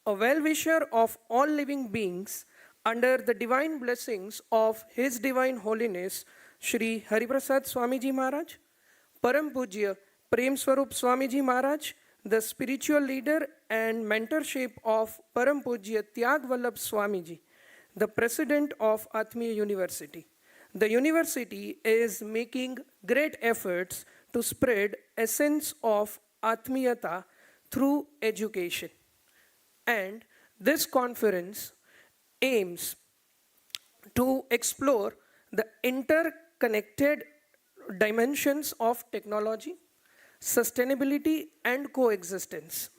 a well-wisher of all living beings, under the divine blessings of His Divine Holiness, Shri Hariprasad Swamiji Maharaj, Param Pujya Prem Swarup Swamiji Maharaj, the spiritual leader and mentorship of Param Pujya Tyag Vallabh Swamiji, the president of Atmiya University. The university is making great efforts to spread essence of Atmiyata through education. And this conference aims to explore the interconnected dimensions of technology, sustainability, and coexistence.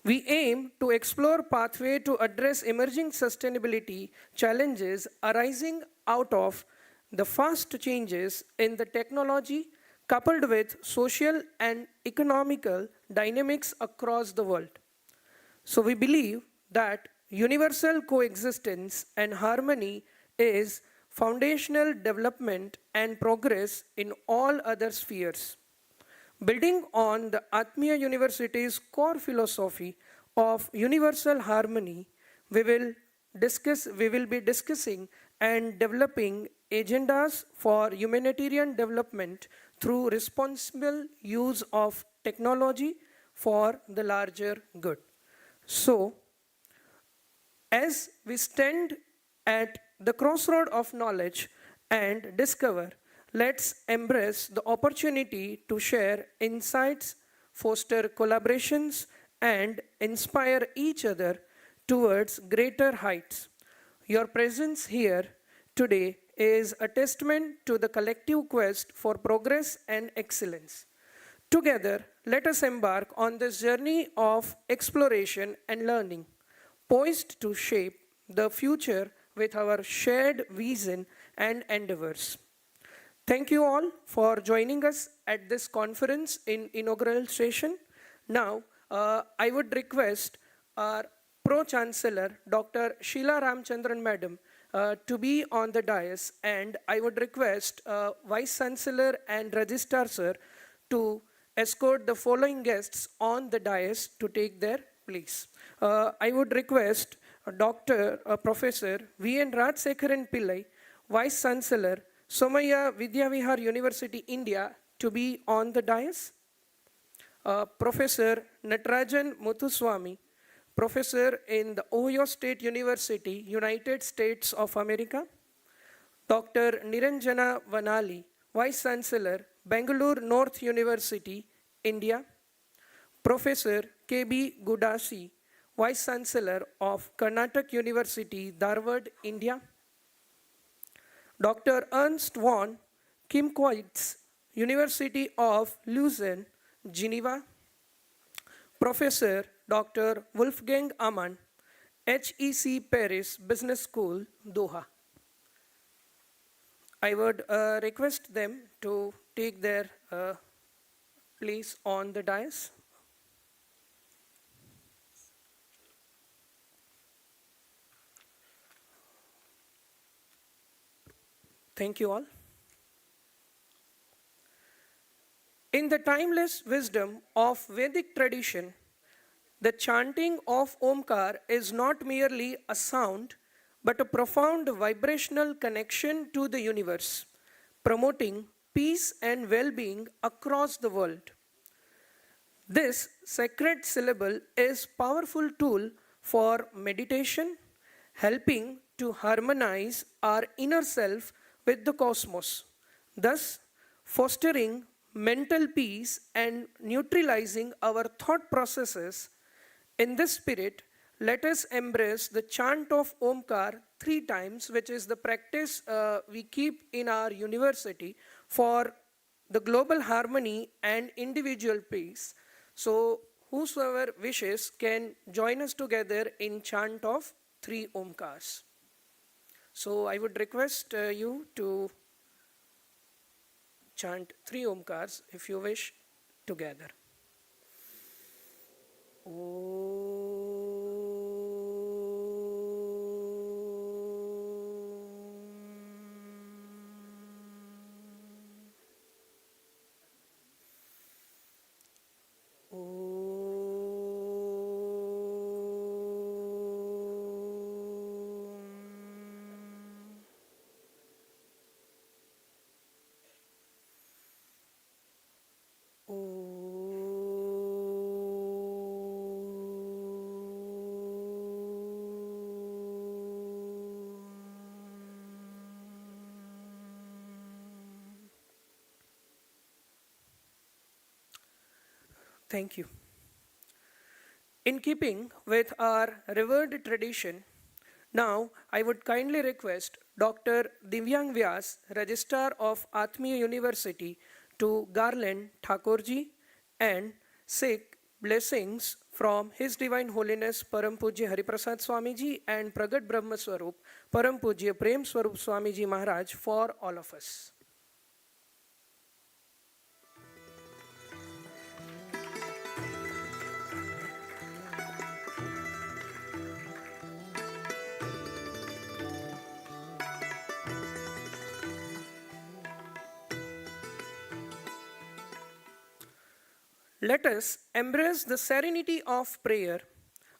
We aim to explore pathway to address emerging sustainability challenges arising out of the fast changes in the technology coupled with social and economical dynamics across the world. So we believe that universal coexistence and harmony is foundational development and progress in all other spheres. Building on the Atmiya University's core philosophy of universal harmony, we will be discussing and developing agendas for humanitarian development through responsible use of technology for the larger good. So, as we stand at the crossroad of knowledge and discover, let's embrace the opportunity to share insights, foster collaborations, and inspire each other towards greater heights. Your presence here today is a testament to the collective quest for progress and excellence. Together, let us embark on this journey of exploration and learning, poised to shape the future with our shared vision and endeavors. Thank you all for joining us at this conference in inaugural session. Now, I would request our Pro-Chancellor, Dr. Sheila Ramchandran Madam, to be on the dais, and I would request Vice Chancellor and Registrar Sir to escort the following guests on the dais to take their place. I would request Dr. Professor V.N. Rajsekharan Pillai, Vice Chancellor, Somaya Vidyavihar University, India, to be on the dais. Professor Natarajan Muthuswamy, Professor in the Ohio State University, United States of America. Dr. Niranjana Vanali, Vice Chancellor, Bangalore North University, India. Professor K.B. Gudasi, Vice Chancellor of Karnataka University, Dharwad, India. Dr. Ernst von Kimkoitz, University of Lausanne, Geneva. Professor Dr. Wolfgang Amann, HEC Paris Business School, Doha. I would request them to take their place on the dais. Thank you all. In the timeless wisdom of Vedic tradition, the chanting of Omkar is not merely a sound, but a profound vibrational connection to the universe, promoting peace and well-being across the world. This sacred syllable is a powerful tool for meditation, helping to harmonize our inner self with the cosmos, thus fostering mental peace and neutralizing our thought processes. In this spirit, let us embrace the chant of Omkar 3 times, which is the practice we keep in our university for the global harmony and individual peace. So whosoever wishes can join us together in chant of 3 Omkars. So I would request you to chant 3 Omkars if you wish together. Thank you. In keeping with our revered tradition, now I would kindly request Dr. Divyang Vyas, Registrar of Atmiya University, to garland Thakurji and seek blessings from His Divine Holiness Param Pujya Hariprasad Swamiji and Pragat Brahma Swarup Param Pujya Prem Swarup Swamiji Maharaj for all of us. Let us embrace the serenity of prayer,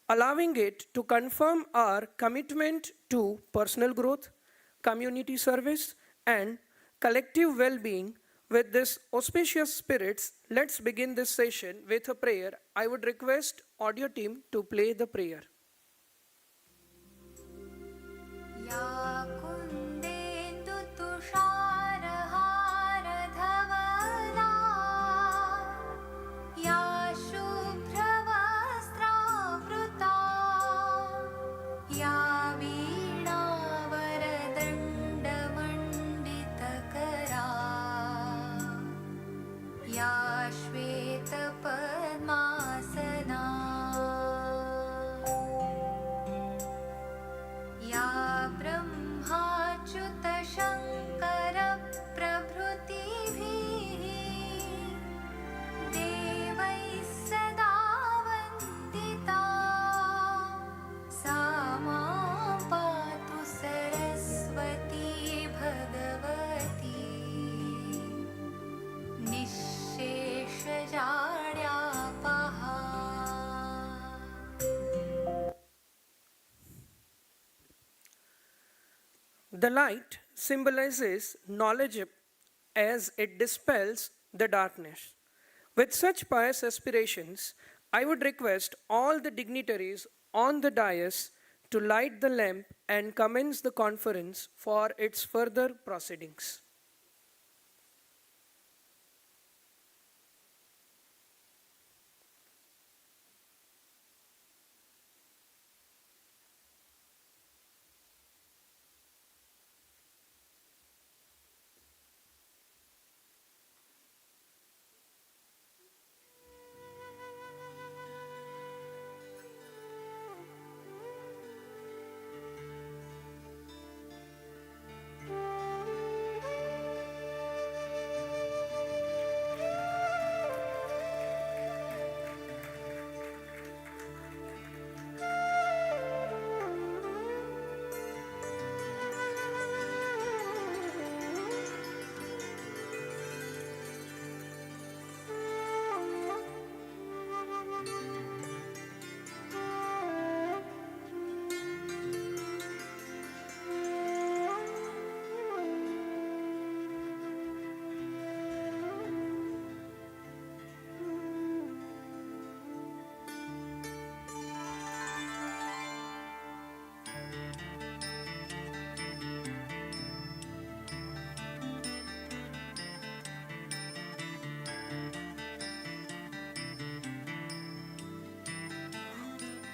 allowing it to confirm our commitment to personal growth, community service, and collective well being. With this auspicious spirits, let's begin this session with a prayer. I would request audio team to play the prayer. The light symbolizes knowledge as it dispels the darkness. With such pious aspirations, I would request all the dignitaries on the dais to light the lamp and commence the conference for its further proceedings.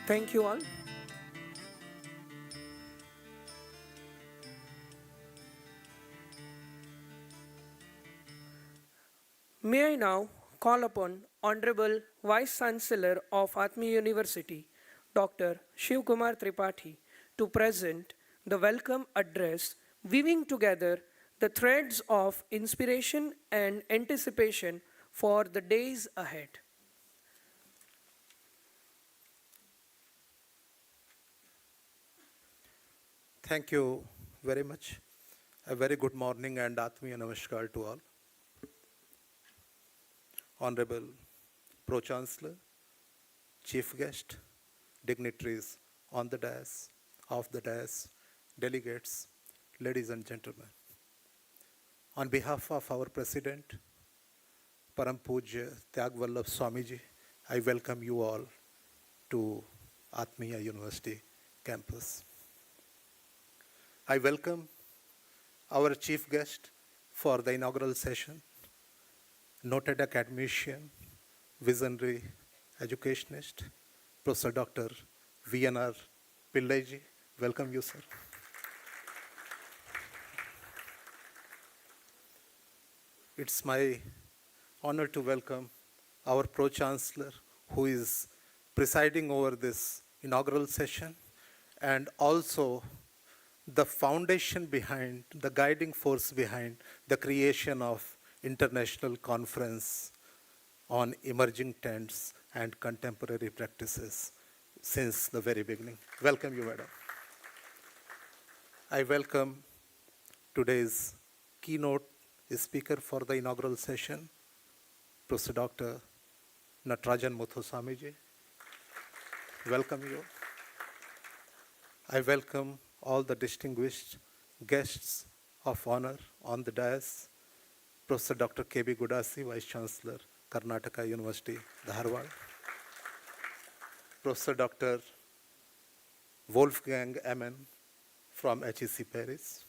Thank you all. May I now call upon Honorable Vice Chancellor of Atmiya University, Dr. Shiv Kumar Tripathi, to present the welcome address, weaving together the threads of inspiration and anticipation for the days ahead. Thank you very much. A very good morning and Atmiya Namaskar to all. Honorable Pro-Chancellor, Chief Guest, dignitaries on the dais, off the dais, delegates, ladies and gentlemen. On behalf of our President, Param Pujya Tyag Vallabh Swamiji, I welcome you all to Atmiya University campus. I welcome our chief guest for the inaugural session, noted academician, visionary educationist, Professor Dr. VNR Pillaiji. Welcome you, sir. It's my honor to welcome our Pro-Chancellor, who is presiding over this inaugural session, and also the foundation behind, the guiding force behind the creation of International Conference on Emerging Trends and Contemporary Practices since the very beginning. Welcome you, madam. I welcome today's keynote speaker for the inaugural session, Professor Dr. Natarajan Muthuswamiji. Welcome you. I welcome all the distinguished guests of honor on the dais, Professor Dr. K.B. Gudasi, Vice Chancellor, Karnataka University, Dharwad, Professor Dr. Wolfgang Amen from HEC Paris,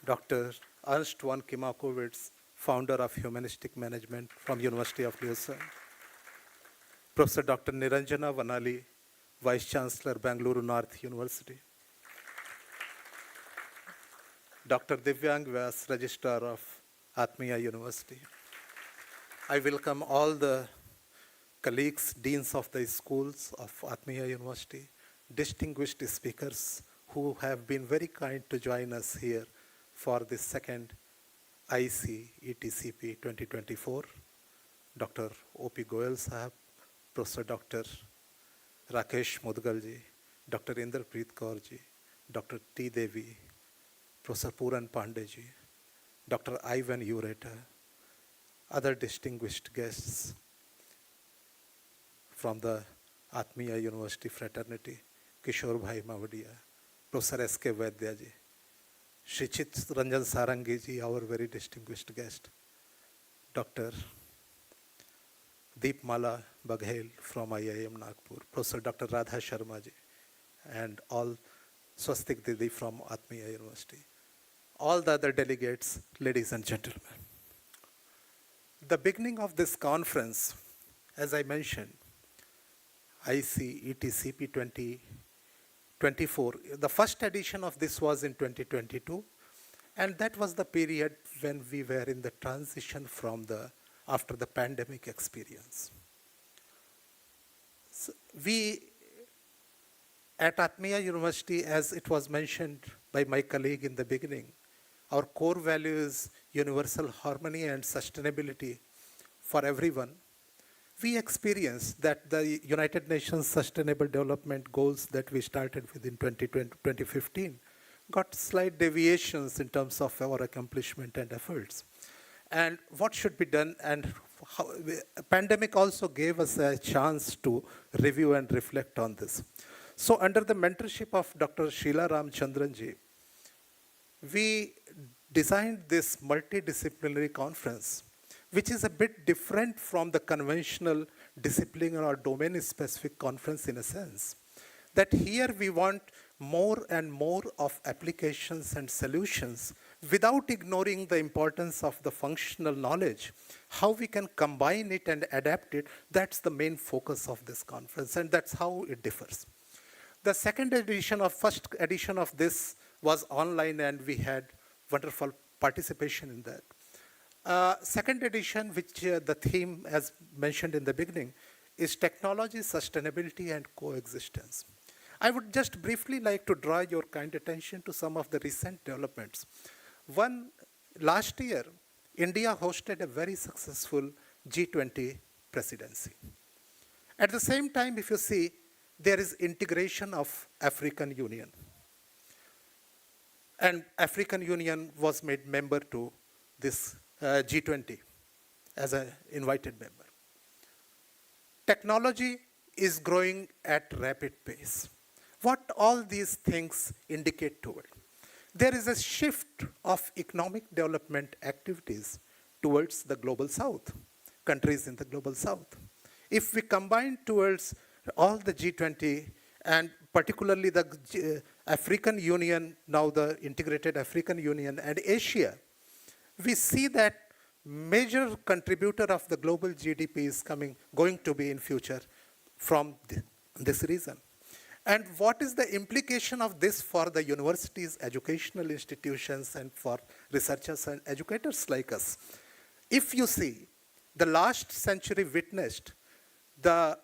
Dr. Ernst von Kimakowitz, founder of Humanistic Management from University of Lausanne, Professor Dr. Niranjana Vanali, Vice Chancellor, Bangalore North University, Dr. Divyang Vyas, Registrar of Atmiya University. I welcome all the colleagues, deans of the schools of Atmiya University, distinguished speakers who have been very kind to join us here for this second IC ETCP 2024. Dr. O.P. Goyal Sahab, Professor Dr. Rakesh Mudgalji, Dr. Inderpreet Kaurji, Dr. T. Devi, Professor Puran Pandeji, Dr. Ivan Ureta, other distinguished guests from the Atmiya University fraternity, Kishore Bhai Mavadia, Professor S.K. Vaidya ji, Shri Chit Ranjan Sarangi ji, our very distinguished guest, Dr. Deepmala Baghel from IIM Nagpur, Professor Dr. Radha Sharma ji, and all Swastik Didi from Atmiya University, all the other delegates, ladies and gentlemen. The beginning of this conference, as I mentioned, IC ETCP 2024, the first edition of this was in 2022, and that was the period when we were in the transition from after the pandemic experience. So we at Atmiya University, as it was mentioned by my colleague in the beginning, our core value is universal harmony and sustainability for everyone. We experienced that the United Nations Sustainable Development Goals that we started with in 2015 got slight deviations in terms of our accomplishment and efforts. And what should be done, and how, pandemic also gave us a chance to review and reflect on this. So under the mentorship of Dr. Sheila Ramchandranji, we designed this multidisciplinary conference, which is a bit different from the conventional discipline or domain-specific conference in a sense. That here we want more and more of applications and solutions without ignoring the importance of the functional knowledge. How we can combine it and adapt it, that's the main focus of this conference, and that's how it differs. The first edition of this was online, and we had wonderful participation in that. Second edition, which the theme, as mentioned in the beginning, is technology, sustainability, and coexistence. I would just briefly like to draw your kind attention to some of the recent developments. One, last year, India hosted a very successful G20 presidency. At the same time, if you see, there is integration of African Union. And African Union was made member to this G20 as an invited member. Technology is growing at rapid pace. What all these things indicate to it? There is a shift of economic development activities towards the global south, countries in the global south. If we combine towards all the G20 and particularly the African Union, now the integrated African Union and Asia, we see that major contributor of the global GDP is going to be in future from this reason. And what is the implication of this for the universities, educational institutions, and for researchers and educators like us? If you see, the last century witnessed the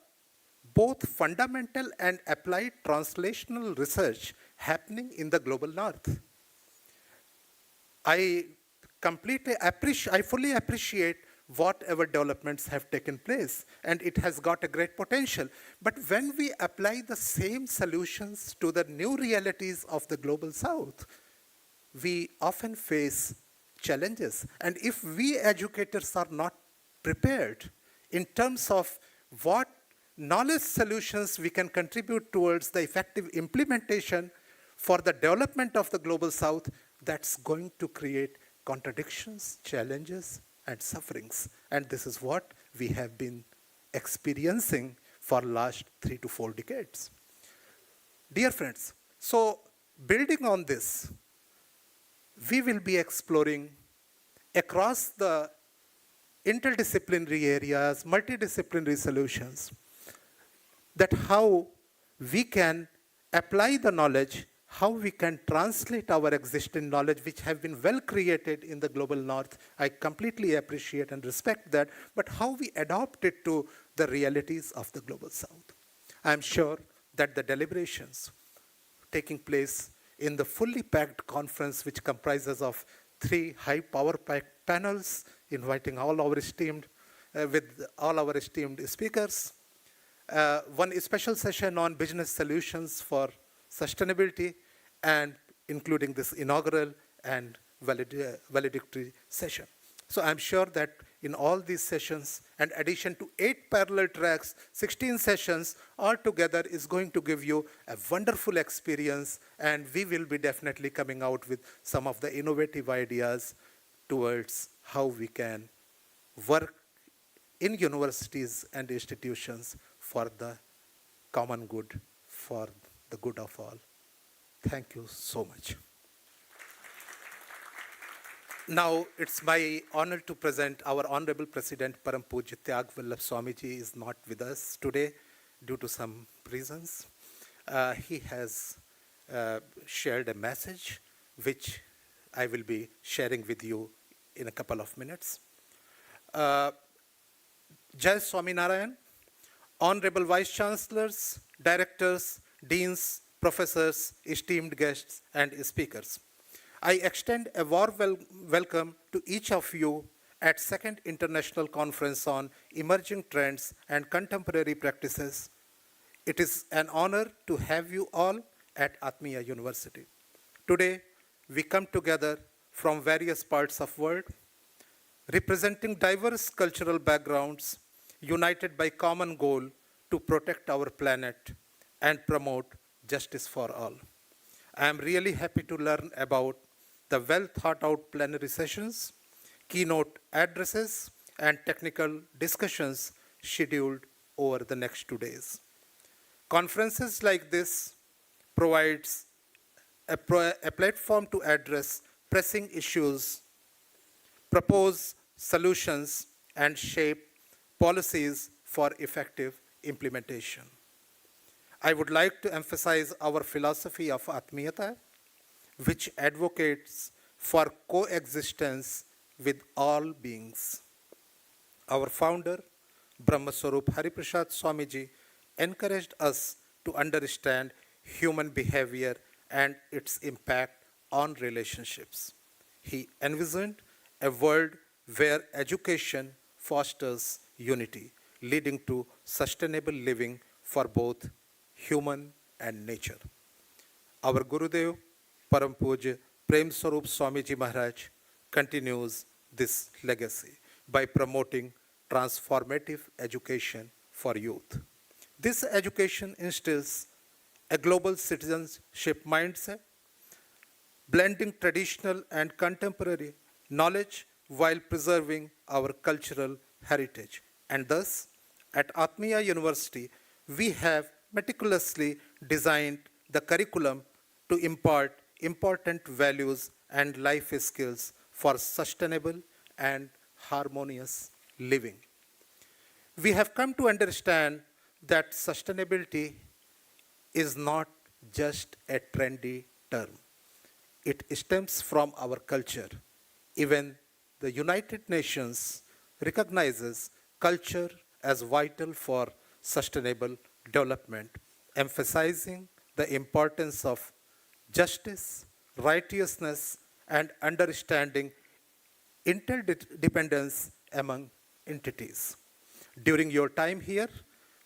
both fundamental and applied translational research happening in the global north. I fully appreciate whatever developments have taken place, and it has got a great potential. But when we apply the same solutions to the new realities of the global south, we often face challenges. And if we educators are not prepared in terms of what knowledge solutions we can contribute towards the effective implementation for the development of the global south, that's going to create contradictions, challenges, and sufferings. And this is what we have been experiencing for last 3 to 4 decades. Dear friends, so building on this, we will be exploring across the interdisciplinary areas, multidisciplinary solutions, that how we can apply the knowledge, how we can translate our existing knowledge, which have been well created in the global north. I completely appreciate and respect that, but how we adopt it to the realities of the global south. I'm sure that the deliberations taking place in the fully packed conference, which comprises of 3 high power packed panels, inviting all our esteemed, with all our esteemed speakers, one special session on business solutions for sustainability, and including this inaugural and valedictory session. So I'm sure that in all these sessions, in addition to 8 parallel tracks, 16 sessions altogether is going to give you a wonderful experience, and we will be definitely coming out with some of the innovative ideas towards how we can work in universities and institutions for the common good, for the good of all. Thank you so much. Now, it's my honor to present our Honorable President, Param Pujya Tyag Vallabh Swamiji is not with us today due to some reasons. He has shared a message which I will be sharing with you in a couple of minutes. Jai Swaminarayan, Honorable Vice Chancellors, Directors, Deans, Professors, esteemed guests, and speakers. I extend a warm welcome to each of you at Second International Conference on Emerging Trends and Contemporary Practices. It is an honor to have you all at Atmiya University. Today, we come together from various parts of the world, representing diverse cultural backgrounds, united by common goal to protect our planet and promote justice for all. I am really happy to learn about the well-thought-out plenary sessions, keynote addresses, and technical discussions scheduled over the next 2 days. Conferences like this provides a platform to address pressing issues, propose solutions, and shape policies for effective implementation. I would like to emphasize our philosophy of Atmiyata, which advocates for coexistence with all beings. Our founder, Brahmaswarup Hariprasad Swamiji, encouraged us to understand human behavior and its impact on relationships. He envisioned a world where education fosters unity, leading to sustainable living for both human and nature. Our Gurudev, Param Pujya Prem Swarup Swamiji Maharaj, continues this legacy by promoting transformative education for youth. This education instills a global citizenship mindset, blending traditional and contemporary knowledge while preserving our cultural heritage. And thus, at Atmiya University, we have meticulously designed the curriculum to impart important values and life skills for sustainable and harmonious living. We have come to understand that sustainability is not just a trendy term. It stems from our culture. Even the United Nations recognizes culture as vital for sustainable development, emphasizing the importance of justice, righteousness, and understanding interdependence among entities. During your time here,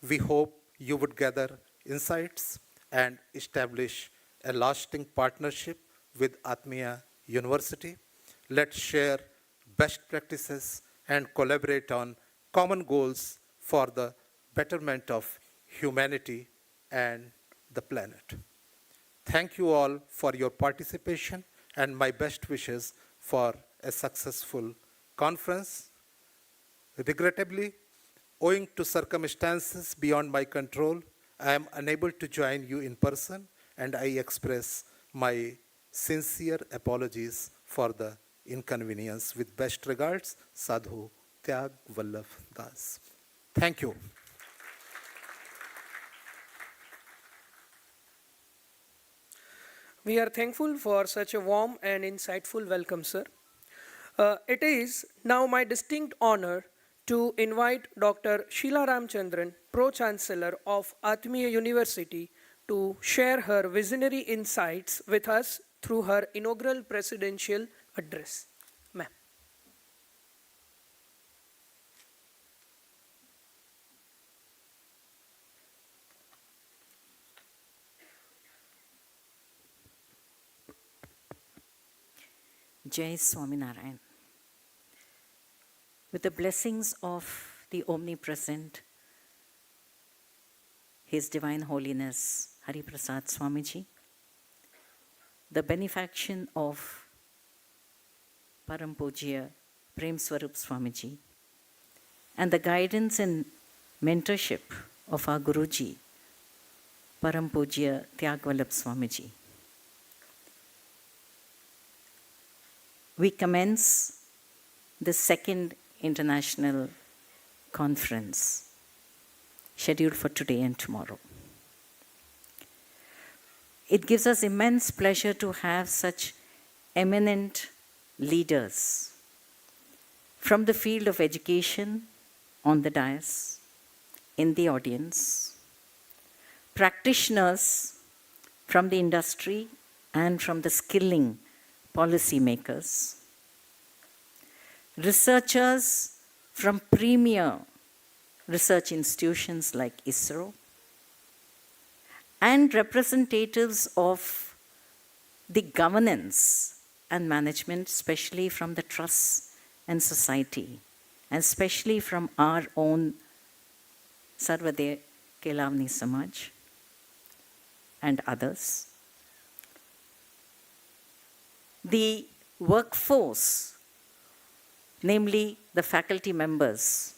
we hope you would gather insights and establish a lasting partnership with Atmiya University. Let's share best practices and collaborate on common goals for the betterment of humanity and the planet. Thank you all for your participation and my best wishes for a successful conference. Regrettably, owing to circumstances beyond my control, I am unable to join you in person, and I express my sincere apologies for the inconvenience. With best regards, Sadhu Tyag Vallabh Das. Thank you. We are thankful for such a warm and insightful welcome, sir. It is now my distinct honor to invite Dr. Sheila Ramchandran, Pro-Chancellor of Atmiya University, to share her visionary insights with us through her inaugural presidential address. Ma'am. Jai Swaminarayan. With the blessings of the omnipresent, His Divine Holiness Hari Prasad Swamiji, the benefaction of Param Pujya Prem Swarup Swamiji, and the guidance and mentorship of our Guruji, Param Pujya Tyag Vallabh Swamiji. We commence the second international conference scheduled for today and tomorrow. It gives us immense pleasure to have such eminent leaders from the field of education on the dais, in the audience, practitioners from the industry and from the skilling policymakers, researchers from premier research institutions like ISRO, and representatives of the governance and management, especially from the trusts and society, and especially from our own Sarvade Kelavani Samaj and others. The workforce, namely the faculty members,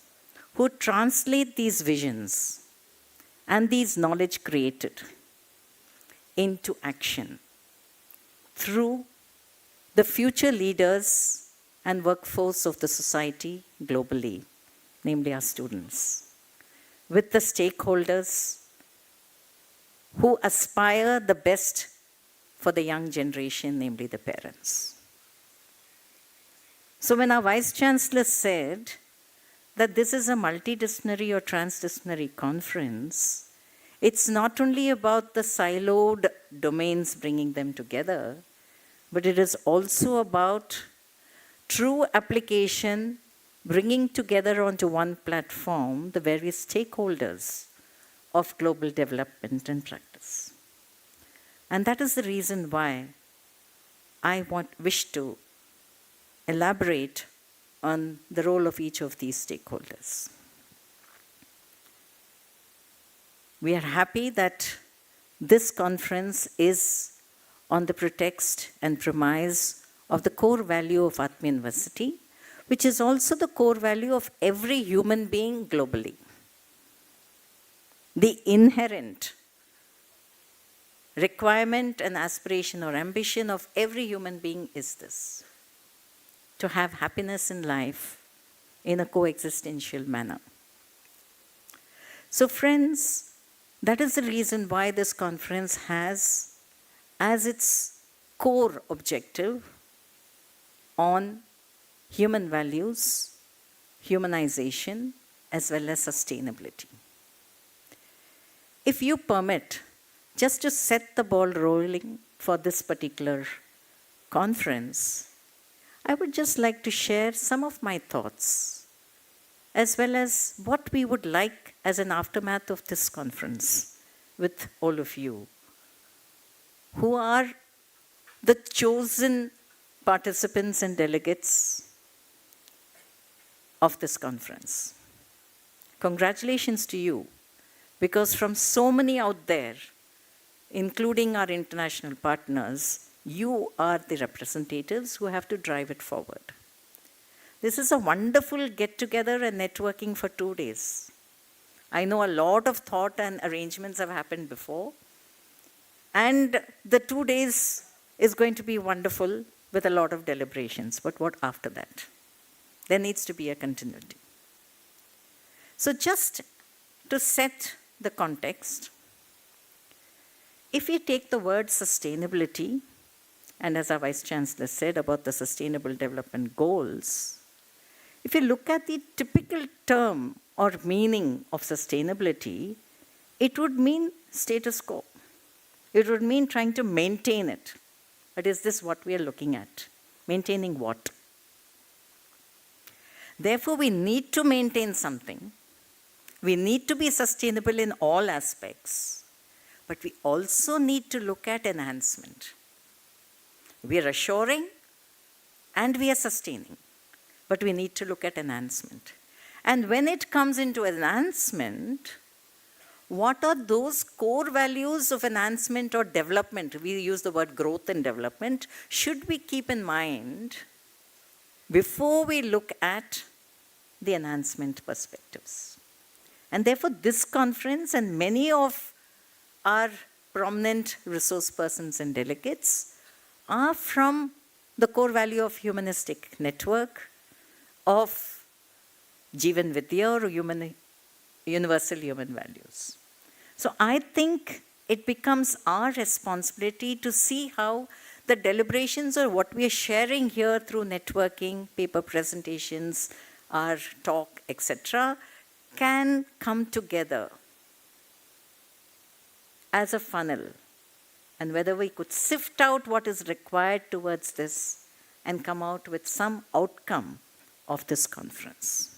who translate these visions and these knowledge created into action through the future leaders and workforce of the society globally, namely our students, with the stakeholders who aspire the best for the young generation, namely the parents. So when our Vice Chancellor said that this is a multidisciplinary or transdisciplinary conference, it's not only about the siloed domains bringing them together, but it is also about true application, bringing together onto one platform the various stakeholders of global development and practice. And that is the reason why I wish to elaborate on the role of each of these stakeholders. We are happy that this conference is on the pretext and premise of the core value of Atmiya University, which is also the core value of every human being globally. The inherent requirement and aspiration or ambition of every human being is this: to have happiness in life in a coexistential manner. So friends, that is the reason why this conference has as its core objective on human values, humanization, as well as sustainability. If you permit, just to set the ball rolling for this particular conference, I would just like to share some of my thoughts, as well as what we would like as an aftermath of this conference with all of you, who are the chosen participants and delegates of this conference. Congratulations to you, because from so many out there, including our international partners, you are the representatives who have to drive it forward. This is a wonderful get-together and networking for 2 days. I know a lot of thought and arrangements have happened before, and the 2 days is going to be wonderful with a lot of deliberations. But what after that? There needs to be a continuity. So just to set the context, if we take the word sustainability, and as our Vice Chancellor said about the Sustainable Development Goals, if you look at the typical term or meaning of sustainability, it would mean status quo. It would mean trying to maintain it. But is this what we are looking at? Maintaining what? Therefore, we need to maintain something. We need to be sustainable in all aspects. But we also need to look at enhancement. We are assuring and we are sustaining. But we need to look at enhancement. And when it comes into enhancement, what are those core values of enhancement or development? We use the word growth and development. Should we keep in mind before we look at the enhancement perspectives? And therefore, this conference and many of our prominent resource persons and delegates are from the core value of humanistic network, of Jivan Vidya or universal human values. So I think it becomes our responsibility to see how the deliberations or what we are sharing here through networking, paper presentations, our talk, etc., can come together as a funnel, and whether we could sift out what is required towards this and come out with some outcome of this conference.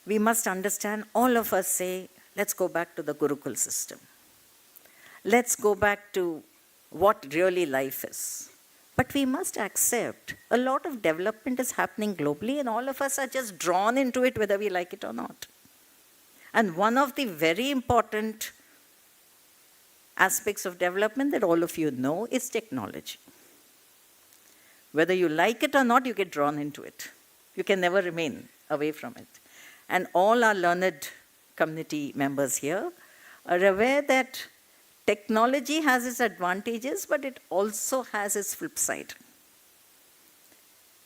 We must understand, all of us say, let's go back to the Gurukul system. Let's go back to what really life is. But we must accept a lot of development is happening globally, and all of us are just drawn into it whether we like it or not. And one of the very important aspects of development that all of you know is technology. Whether you like it or not, you get drawn into it. You can never remain away from it. And all our learned community members here are aware that technology has its advantages, but it also has its flip side.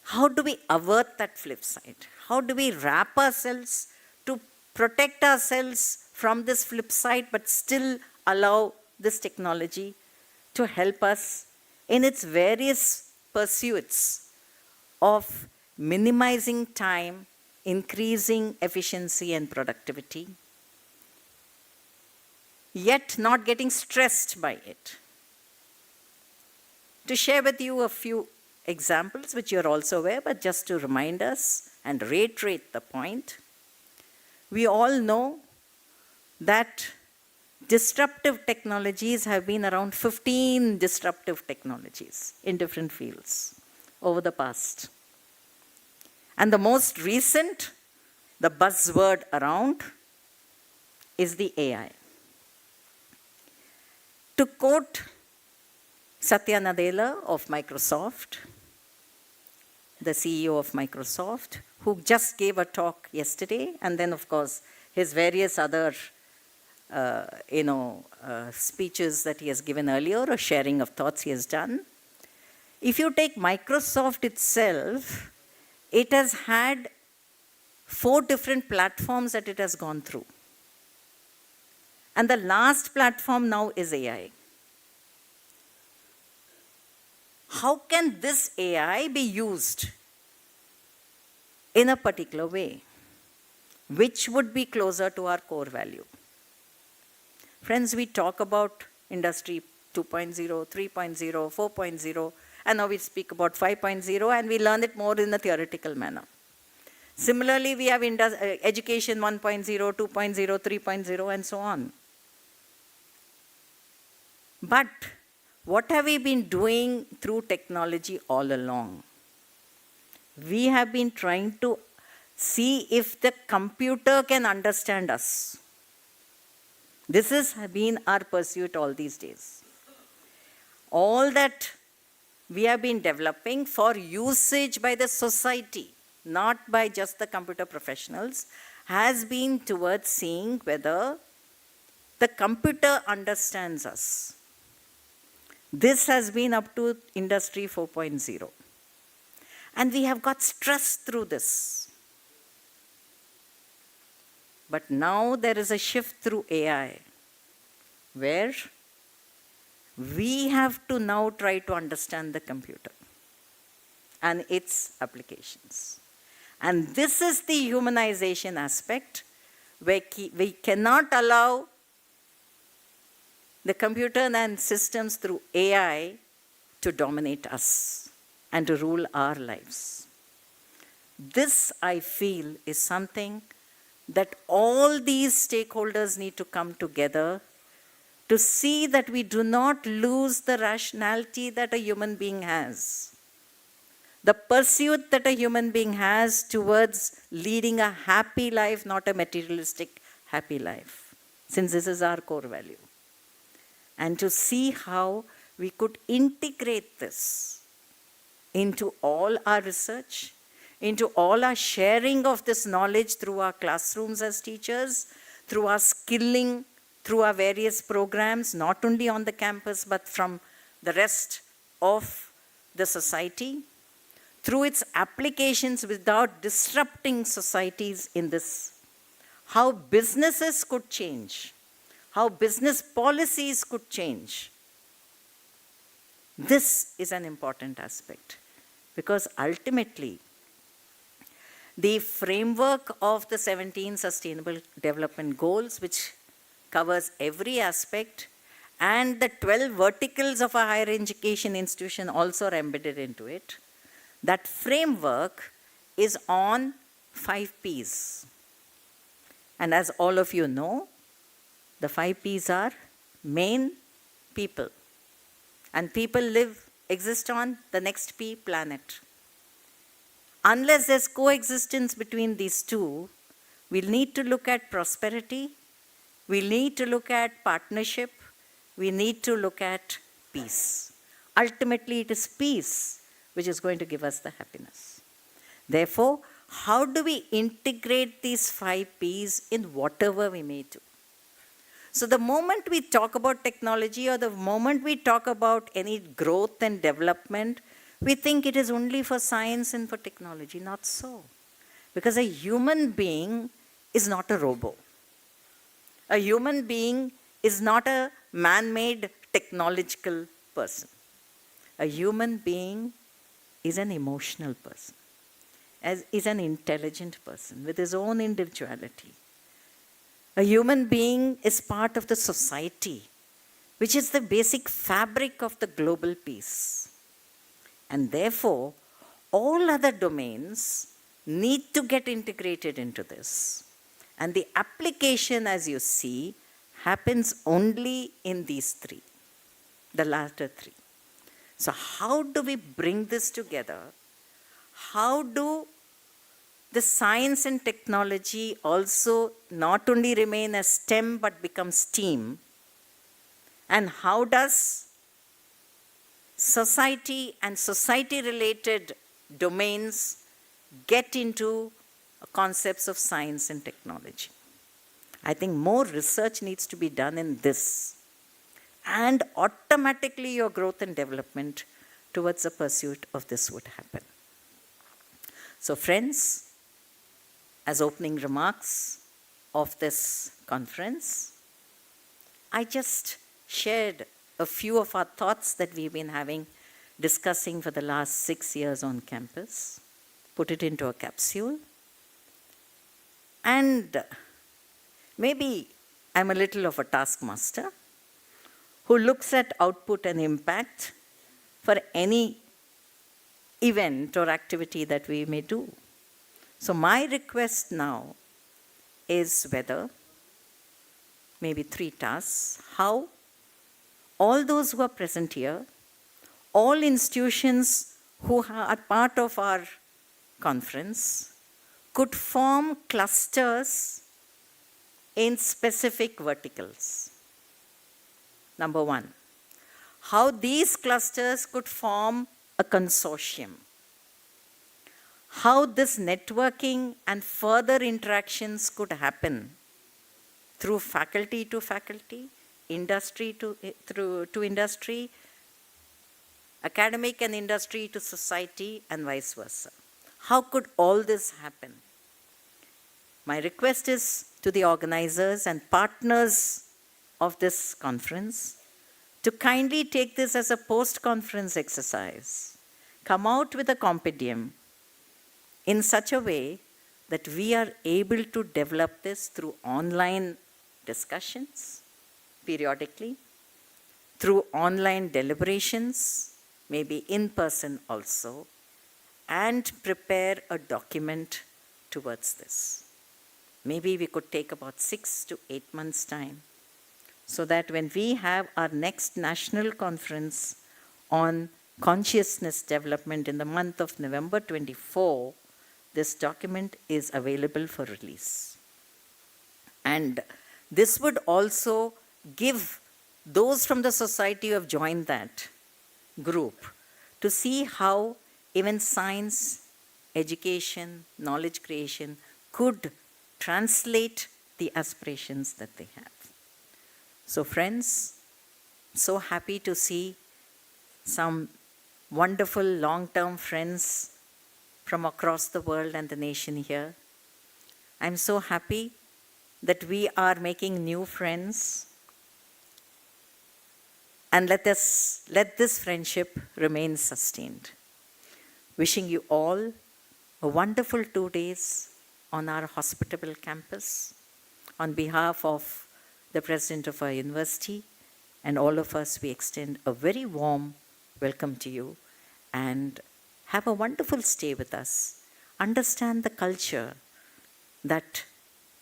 How do we avert that flip side? How do we wrap ourselves to protect ourselves from this flip side, but still allow this technology to help us in its various pursuits of minimizing time, increasing efficiency and productivity, yet not getting stressed by it? To share with you a few examples, which you're also aware, but just to remind us and reiterate the point, we all know that disruptive technologies have been around 15 disruptive technologies in different fields over the past. And the most recent, the buzzword around, is the AI. To quote Satya Nadella of Microsoft, the CEO of Microsoft, who just gave a talk yesterday, and then, of course, his various other speeches that he has given earlier or sharing of thoughts he has done. If you take Microsoft itself, it has had 4 different platforms that it has gone through. And the last platform now is AI. How can this AI be used in a particular way, which would be closer to our core value? Friends, we talk about Industry 2.0, 3.0, 4.0, and now we speak about 5.0, and we learn it more in a theoretical manner. Similarly, we have education 1.0, 2.0, 3.0, and so on. But what have we been doing through technology all along? We have been trying to see if the computer can understand us. This has been our pursuit all these days. All that we have been developing for usage by the society, not by just the computer professionals, has been towards seeing whether the computer understands us. This has been up to Industry 4.0. And we have got stressed through this. But now there is a shift through AI, where we have to now try to understand the computer and its applications. And this is the humanization aspect, where we cannot allow the computer and systems through AI to dominate us and to rule our lives. This, I feel, is something that all these stakeholders need to come together to see that we do not lose the rationality that a human being has. The pursuit that a human being has towards leading a happy life, not a materialistic happy life, since this is our core value. And to see how we could integrate this into all our research, into all our sharing of this knowledge through our classrooms as teachers, through our skilling, through our various programs, not only on the campus, but from the rest of the society, through its applications without disrupting societies in this. How businesses could change, how business policies could change. This is an important aspect, because ultimately, the framework of the 17 Sustainable Development Goals, which covers every aspect, and the 12 verticals of a higher education institution also are embedded into it. That framework is on 5 Ps. And as all of you know, the 5 Ps are main, people. And people exist on the next P, planet. Unless there's coexistence between these two, we'll need to look at prosperity, we'll need to look at partnership, we need to look at peace. Ultimately, it is peace which is going to give us the happiness. Therefore, how do we integrate these 5 Ps in whatever we may do? So the moment we talk about technology, or the moment we talk about any growth and development, we think it is only for science and for technology. Not so. Because a human being is not a robot. A human being is not a man-made technological person. A human being is an emotional person, is an intelligent person with his own individuality. A human being is part of the society, which is the basic fabric of the global peace. And therefore, all other domains need to get integrated into this. And the application, as you see, happens only in these 3, the latter 3. So how do we bring this together? How do the science and technology also not only remain as STEM but become STEAM? And how does society and society-related domains get into concepts of science and technology? I think more research needs to be done in this. And automatically your growth and development towards the pursuit of this would happen. So, friends, as opening remarks of this conference, I just shared a few of our thoughts that we've been discussing for the last 6 years on campus, put it into a capsule, and maybe I'm a little of a taskmaster who looks at output and impact for any event or activity that we may do. So my request now is whether, maybe 3 tasks, how all those who are present here, all institutions who are part of our conference, could form clusters in specific verticals. Number 1, how these clusters could form a consortium. How this networking and further interactions could happen through faculty to faculty, industry to industry, academic and industry to society, and vice versa. How could all this happen? My request is to the organizers and partners of this conference to kindly take this as a post-conference exercise. Come out with a compendium in such a way that we are able to develop this through online discussions periodically, through online deliberations, maybe in person also, and prepare a document towards this. Maybe we could take about 6 to 8 months' time, so that when we have our next national conference on consciousness development in the month of November 24, this document is available for release. And this would also give those from the society who have joined that group to see how even science, education, knowledge creation could translate the aspirations that they have. So friends, so happy to see some wonderful long-term friends from across the world and the nation here. I'm so happy that we are making new friends, and let this friendship remain sustained. Wishing you all a wonderful 2 days on our hospitable campus. On behalf of the President of our university and all of us, we extend a very warm welcome to you, and have a wonderful stay with us. Understand the culture that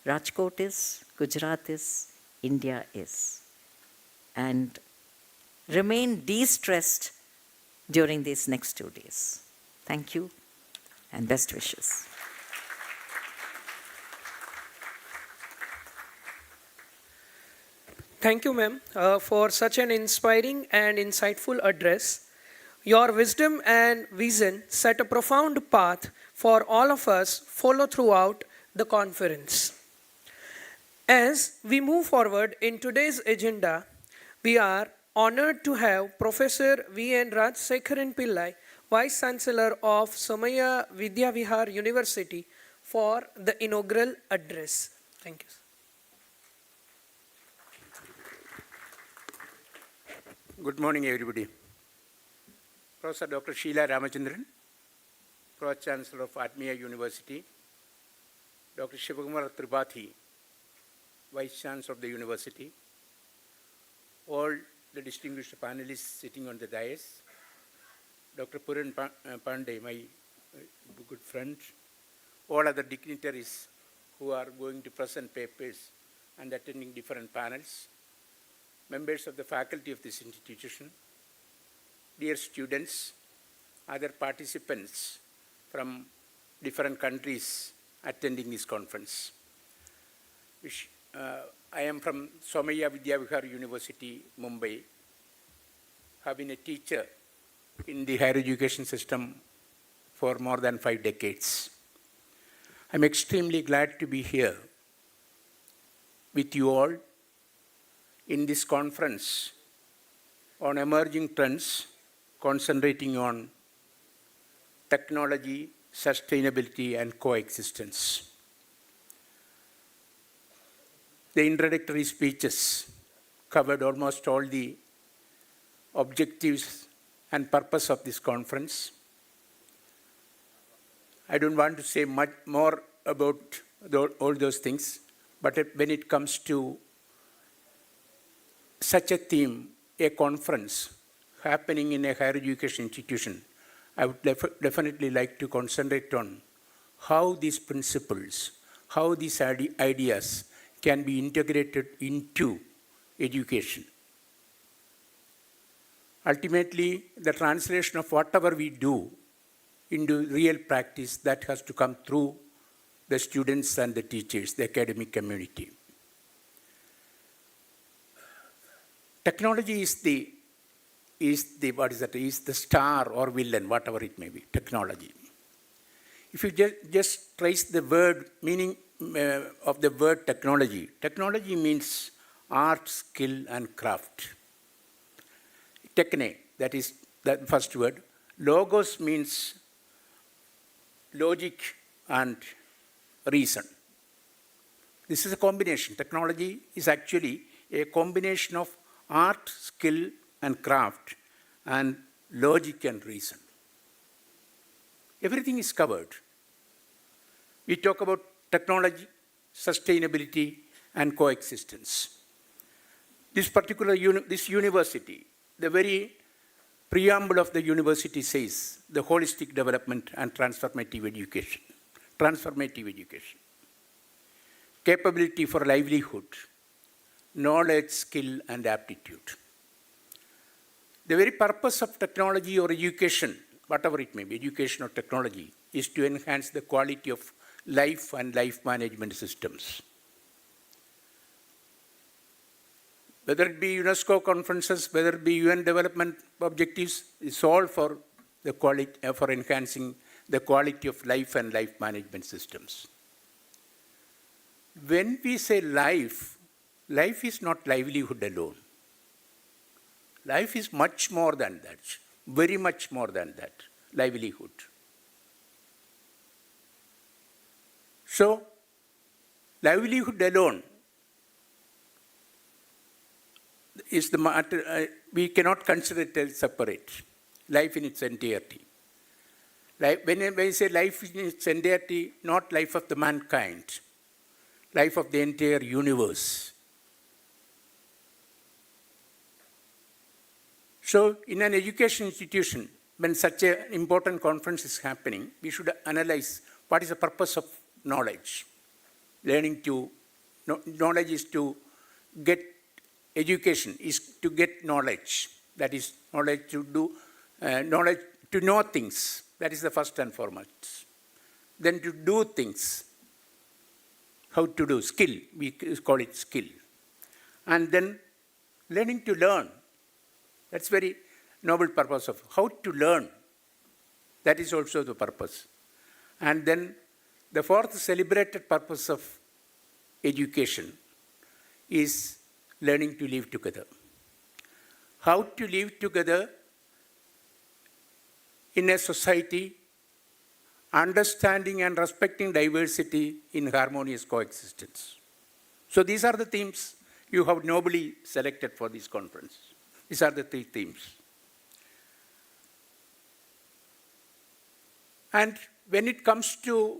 Rajkot is, Gujarat is, India is, and remain de-stressed during these next 2 days. Thank you and best wishes. Thank you, ma'am, for such an inspiring and insightful address. Your wisdom and vision set a profound path for all of us follow throughout the conference. As we move forward in today's agenda, we are honored to have Professor V.N. Rajsekharan Pillai, Vice Chancellor of Somaiya Vidya Vihar University, for the inaugural address. Thank you. Good morning, everybody. Professor Dr. Sheila Ramachandran, Pro-Chancellor of Atmiya University, Dr. Shivakumar Tripathi, Vice Chancellor of the University, all the distinguished panelists sitting on the dais, Dr. Puran Pandey, my good friend, all other dignitaries who are going to present papers and attending different panels, members of the faculty of this institution, dear students, other participants from different countries attending this conference. I am from Somaiya Vidya Vihar University, Mumbai. Have been a teacher in the higher education system for more than 5 decades. I'm extremely glad to be here with you all in this conference on emerging trends concentrating on technology, sustainability, and coexistence. The introductory speeches covered almost all the objectives and purpose of this conference. I don't want to say much more about all those things, but when it comes to such a theme, a conference happening in a higher education institution, I would definitely like to concentrate on how these principles, how these ideas can be integrated into education. Ultimately, the translation of whatever we do into real practice, that has to come through the students and the teachers, the academic community. Technology is the star or villain, whatever it may be, technology. If you just trace the word, meaning of the word technology, technology means art, skill, and craft. Techne, that is the first word. Logos means logic and reason. This is a combination. Technology is actually a combination of art, skill, and craft, and logic and reason. Everything is covered. We talk about technology, sustainability, and coexistence. This particular this university, the very preamble of the university says the holistic development and transformative education. Transformative education. Capability for livelihood, knowledge, skill, and aptitude. The very purpose of technology or education, whatever it may be, education or technology, is to enhance the quality of life and life management systems. Whether it be UNESCO conferences, whether it be UN development objectives, it's all for the quality, for enhancing the quality of life and life management systems. When we say life, life is not livelihood alone. Life is much more than that, very much more than that, livelihood. So, livelihood alone is the matter, we cannot consider it as separate, life in its entirety. When I say life in its entirety, not life of the mankind, life of the entire universe. So, in an education institution, when such an important conference is happening, we should analyze what is the purpose of knowledge. Knowledge is to get, education is to get knowledge. That is, knowledge to know things. That is the first and foremost. Then to do things. How to do, skill, we call it skill. And then learning to learn. That's very noble purpose of how to learn. That is also the purpose. And then the fourth celebrated purpose of education is learning to live together. How to live together in a society, understanding and respecting diversity in harmonious coexistence. So these are the themes you have nobly selected for this conference. These are the three themes. And when it comes to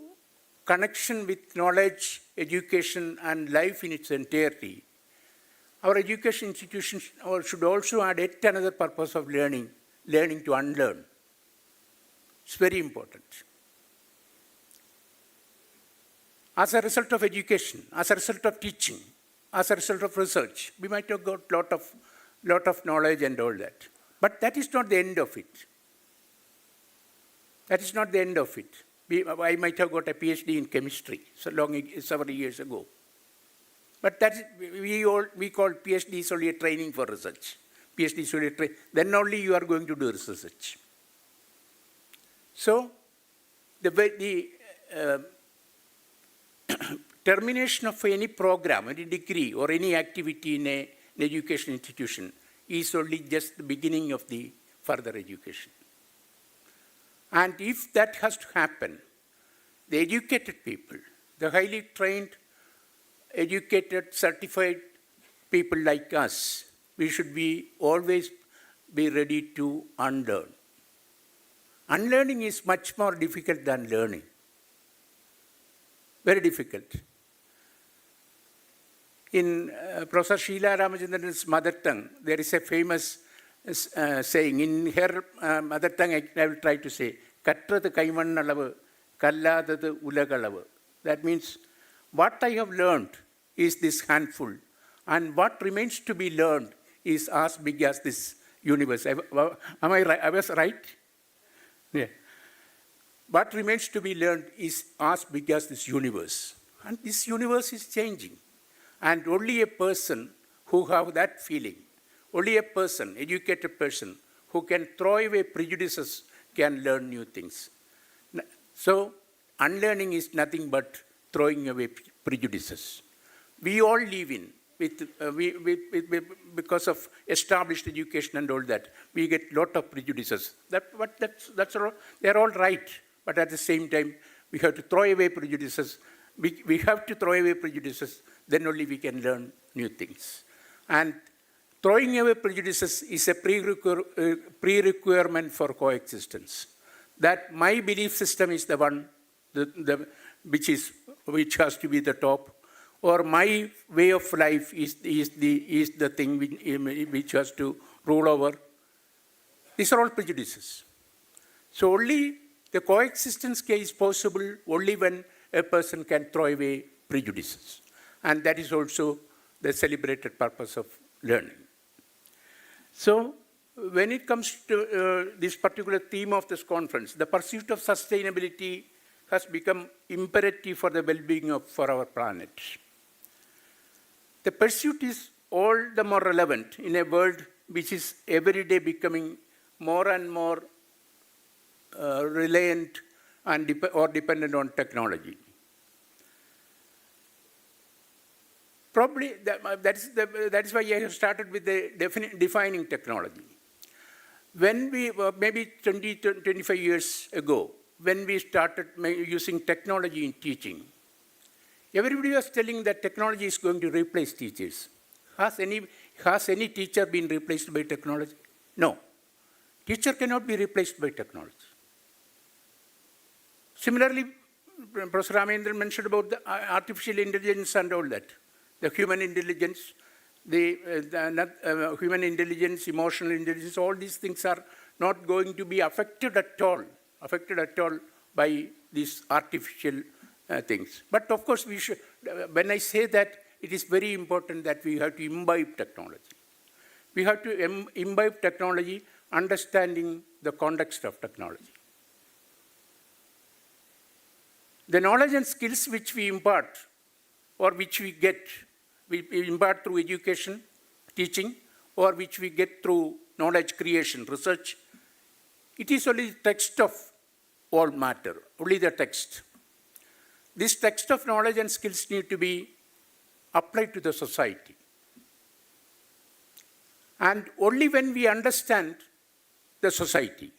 connection with knowledge, education, and life in its entirety, our education institutions should also add yet another purpose of learning to unlearn. It's very important. As a result of education, as a result of teaching, as a result of research, we might have got lot of knowledge and all that. But that is not the end of it. That is not the end of it. I might have got a PhD in chemistry several years ago. But we call PhD is only a training for research. PhD is only a training. Then only you are going to do research. So, the termination of any program, any degree, or any activity in an education institution is only just the beginning of the further education. And if that has to happen, the educated people, the highly trained, educated, certified people like us, we should always be ready to unlearn. Unlearning is much more difficult than learning. Very difficult. In Professor Sheila Ramachandran's mother tongue, there is a famous saying. In her mother tongue, I will try to say, Katrathu kaimannalavu, kallathathu ulagalavu. That means, what I have learned is this handful, and what remains to be learned is as big as this universe. Am I right? I was right? Yeah. What remains to be learned is as big as this universe. And this universe is changing. And only a person who have that feeling, only a person, educated person, who can throw away prejudices can learn new things. So, unlearning is nothing but throwing away prejudices. We all live in, because of established education and all that, we get a lot of prejudices. That's all, they're all right, but at the same time, we have to throw away prejudices. We have to throw away prejudices, then only we can learn new things. And throwing away prejudices is a pre-requirement for coexistence. That my belief system is the one which has to be the top, or my way of life is the thing which has to rule over. These are all prejudices. So only the coexistence is possible only when a person can throw away prejudices. And that is also the celebrated purpose of learning. So, when it comes to this particular theme of this conference, the pursuit of sustainability has become imperative for the well-being for our planet. The pursuit is all the more relevant in a world which is every day becoming more and more reliant or dependent on technology. Probably that is why I have started with the defining technology. When we, maybe 20, 25 years ago, when we started using technology in teaching, everybody was telling that technology is going to replace teachers. Has any teacher been replaced by technology? No. Teacher cannot be replaced by technology. Similarly, Professor Ramendran mentioned about the artificial intelligence and all that. The human intelligence, human intelligence, emotional intelligence, all these things are not going to be affected at all by these artificial things. But of course, we should, when I say that, it is very important that we have to imbibe technology. We have to imbibe technology, understanding the context of technology. The knowledge and skills which we impart, or which we impart through education, teaching, or which we get through knowledge creation, research, it is only the text of all matter, only the text. This text of knowledge and skills need to be applied to the society. And only when we understand the society,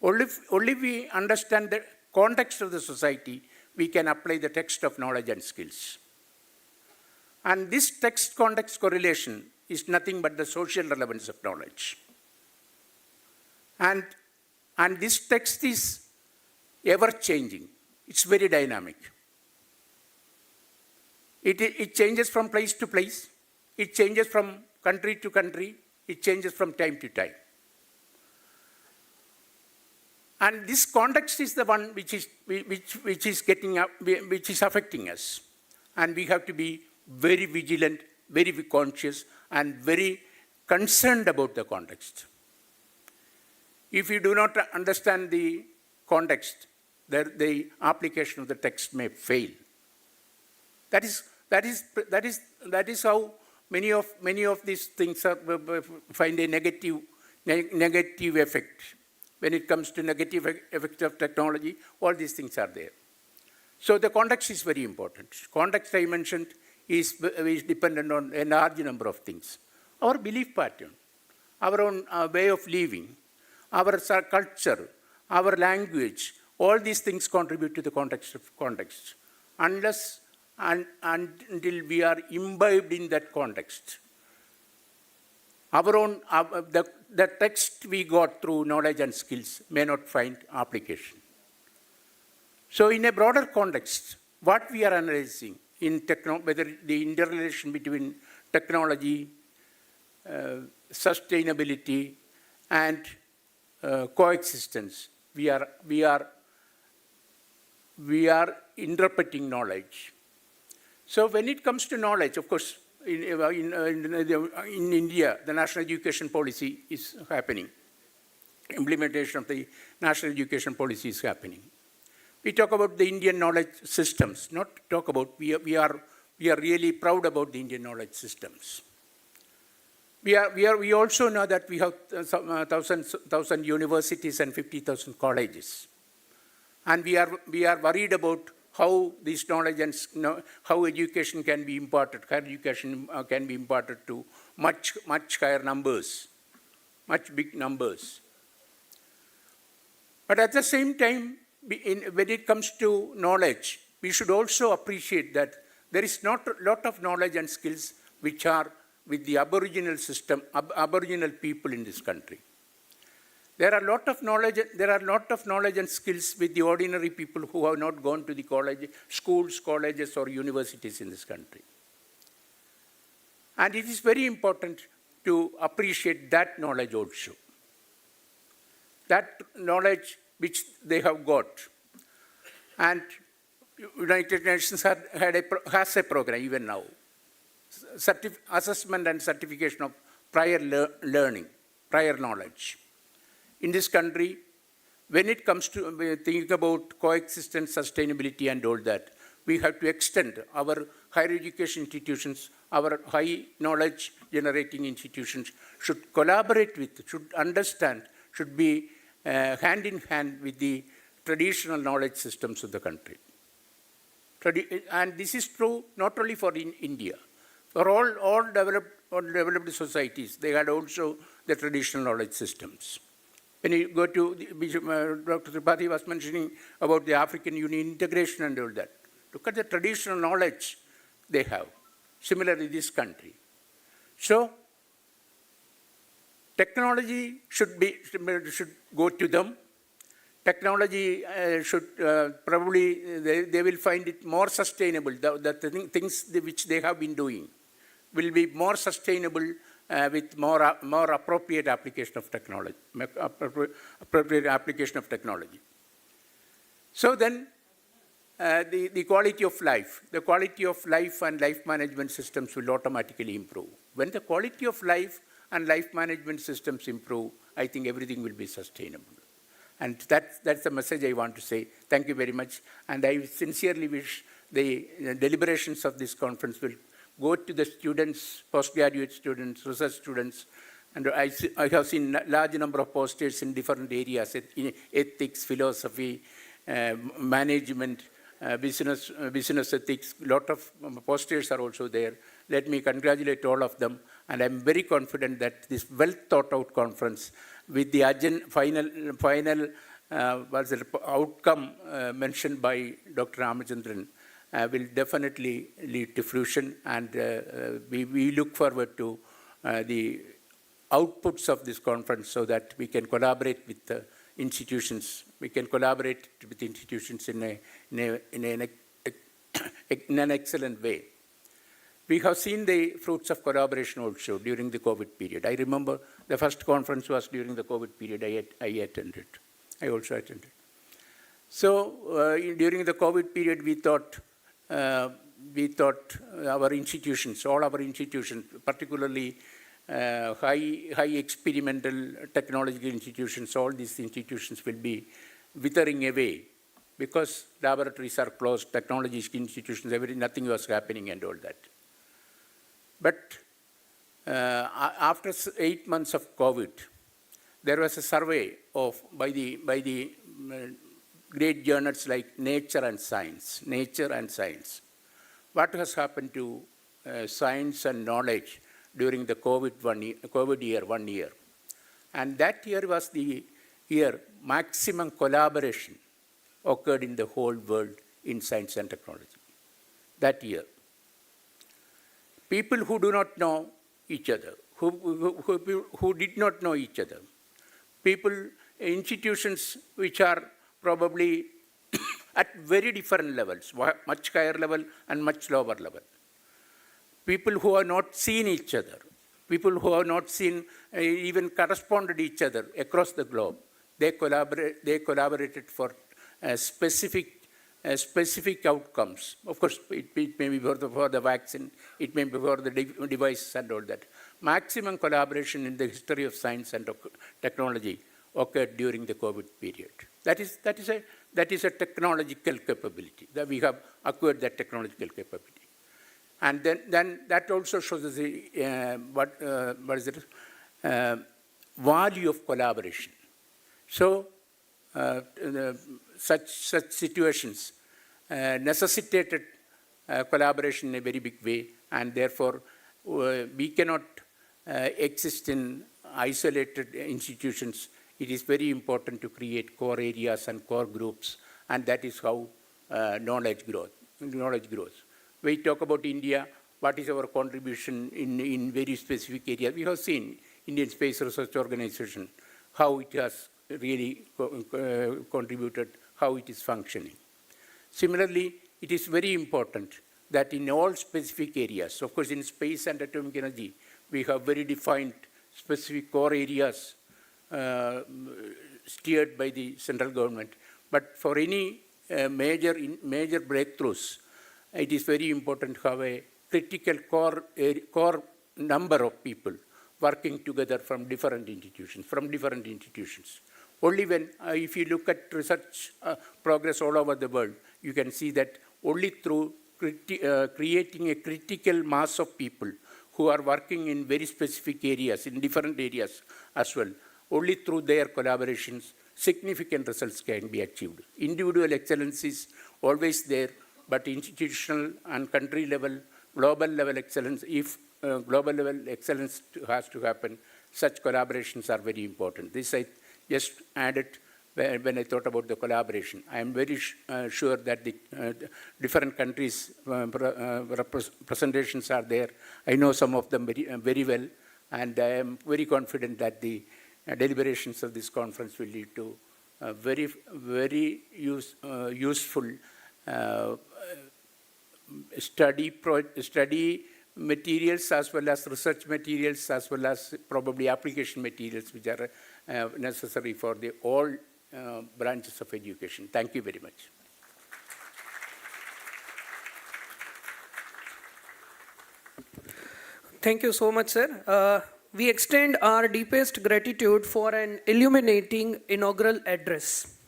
only we understand the context of the society, we can apply the text of knowledge and skills. And this text-context correlation is nothing but the social relevance of knowledge. And this text is ever-changing. It's very dynamic. It changes from place to place. It changes from country to country. It changes from time to time. And this context is the one which is affecting us. And we have to be very vigilant, very conscious, and very concerned about the context. If you do not understand the context, the application of the text may fail. That is how many of these things find a negative effect. When it comes to negative effect of technology, all these things are there. So the context is very important. Context, I mentioned, is dependent on a large number of things. Our belief pattern, our own way of living, our culture, our language, all these things contribute to the context of context. Unless and until we are imbibed in that context, our own, the text we got through knowledge and skills may not find application. So in a broader context, what we are analyzing in whether the interrelation between technology, sustainability, and coexistence, we are interpreting knowledge. So when it comes to knowledge, of course, in India, the national education policy is happening. Implementation of the national education policy is happening. We talk about the Indian knowledge systems, not talk about, we are really proud about the Indian knowledge systems. We also know that we have 1,000 universities and 50,000 colleges. And we are worried about how this knowledge and how education can be imparted, higher education can be imparted to much higher numbers, much big numbers. But at the same time, when it comes to knowledge, we should also appreciate that there is not a lot of knowledge and skills which are with the Aboriginal system, Aboriginal people in this country. There are a lot of knowledge and skills with the ordinary people who have not gone to the schools, colleges, or universities in this country. And it is very important to appreciate that knowledge also. That knowledge which they have got. And United Nations has a program even now. Assessment and certification of prior learning, prior knowledge. In this country, when it comes to thinking about coexistence, sustainability and all that, we have to extend our higher education institutions, our high knowledge generating institutions should collaborate with, should understand, should be hand in hand with the traditional knowledge systems of the country. And this is true not only for India, for all developed societies, they had also the traditional knowledge systems. When you go to, Dr. Tripathi was mentioning about the African Union integration and all that. Look at the traditional knowledge they have. Similarly, this country. So, technology should go to them. Technology should probably, they will find it more sustainable. The things which they have been doing will be more sustainable with more appropriate application of technology, appropriate application of technology. So then, the quality of life and life management systems will automatically improve. When the quality of life and life management systems improve, I think everything will be sustainable. And that's the message I want to say. Thank you very much. And I sincerely wish the deliberations of this conference will go to the students, postgraduate students, research students, and I have seen a large number of posters in different areas, in ethics, philosophy, management, business ethics. A lot of posters are also there. Let me congratulate all of them, and I'm very confident that this well thought out conference with the final outcome mentioned by Dr. Ramachandran will definitely lead to fruition, and we look forward to the outputs of this conference so that we can collaborate with institutions. We can collaborate with institutions in an excellent way. We have seen the fruits of collaboration also during the COVID period. I remember the first conference was during the COVID period I attended. I also attended. So during the COVID period, we thought our institutions, all our institutions, particularly high experimental technological institutions, all these institutions will be withering away because laboratories are closed, technology institutions, nothing was happening and all that. But after 8 months of COVID, there was a survey by the great journals like Nature and Science. What has happened to science and knowledge during the COVID year, 1 year? And that year was the year, maximum collaboration occurred in the whole world in science and technology. That year. People who do not know each other, who did not know each other, people, institutions which are probably at very different levels, much higher level and much lower level. People who have not seen each other, people who have not seen even corresponded each other across the globe, they collaborated for specific outcomes. Of course, it may be for the vaccine, it may be for the devices and all that. Maximum collaboration in the history of science and technology occurred during the COVID period. That is a technological capability, that we have acquired that technological capability. And then that also shows the value of collaboration. So such situations necessitated collaboration in a very big way, and therefore we cannot exist in isolated institutions. It is very important to create core areas and core groups, and that is how knowledge grows. We talk about India, what is our contribution in very specific areas. We have seen Indian Space Research Organization, how it has really contributed, how it is functioning. Similarly, it is very important that in all specific areas, of course in space and atomic energy, we have very defined specific core areas steered by the central government. But for any major breakthroughs, it is very important to have a critical core number of people working together from different institutions. Only when, if you look at research progress all over the world, you can see that only through creating a critical mass of people who are working in very specific areas, in different areas as well, only through their collaborations, significant results can be achieved. Individual excellence is always there, but institutional and country level, global level excellence, if global level excellence has to happen, such collaborations are very important. This I just added when I thought about the collaboration. I am very sure that the different countries' representations are there. I know some of them very well, and I am very confident that the deliberations of this conference will lead to very useful study materials, as well as research materials, as well as probably application materials which are necessary for all branches of education. Thank you very much. Thank you so much, sir. We extend our deepest gratitude for an illuminating inaugural address.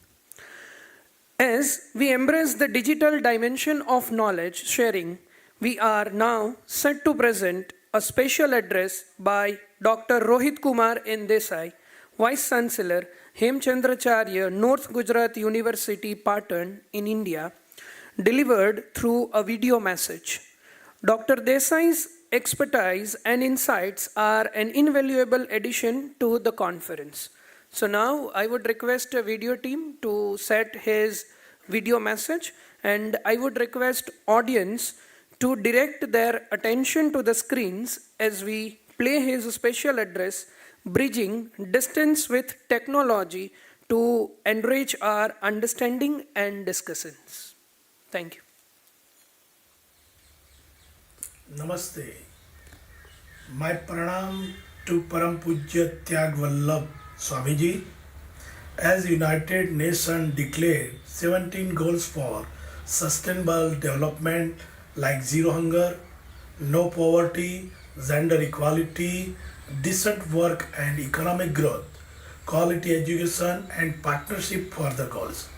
As we embrace the digital dimension of knowledge sharing, we are now set to present a special address by Dr. Rohit Kumar N. Desai, Vice Chancellor, Hemchandracharya, North Gujarat University, Patan, in India, delivered through a video message. Dr. Desai's expertise and insights are an invaluable addition to the conference. So now I would request a video team to set his video message, and I would request audience to direct their attention to the screens as we play his special address, bridging distance with technology to enrich our understanding and discussions. Thank you. Namaste. My pranam to Param Pujya Tyag Vallabh Swamiji. As United Nations declared 17 goals for sustainable development like zero hunger, no poverty, gender equality, decent work and economic growth, quality education and partnership for the goals.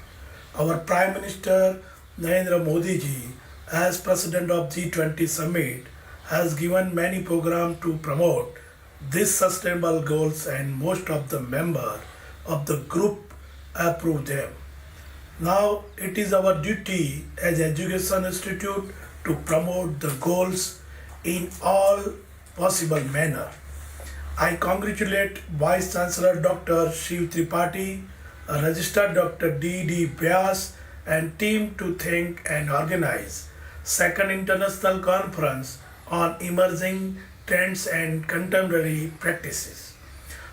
Our Prime Minister Narendra Modi ji, as President of G20 Summit, has given many programs to promote these sustainable goals, and most of the members of the group approve them. Now it is our duty as Education Institute to promote the goals in all possible manner. I congratulate Vice Chancellor Dr. Shiv Tripathi, Registered Dr. D.D. Vyas and team to think and organize Second International Conference on Emerging Trends and Contemporary Practices.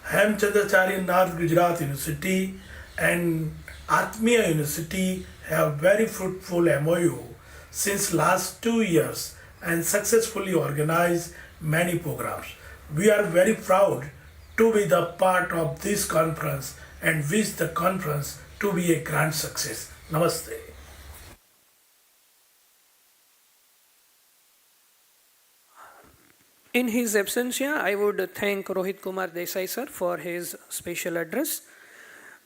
Hemchandracharya North Gujarat University and Atmiya University have very fruitful MOU since last 2 years and successfully organized many programs. We are very proud to be the part of this conference and wish the conference to be a grand success. Namaste. In his absentia, I would thank Rohit Kumar Desai sir for his special address.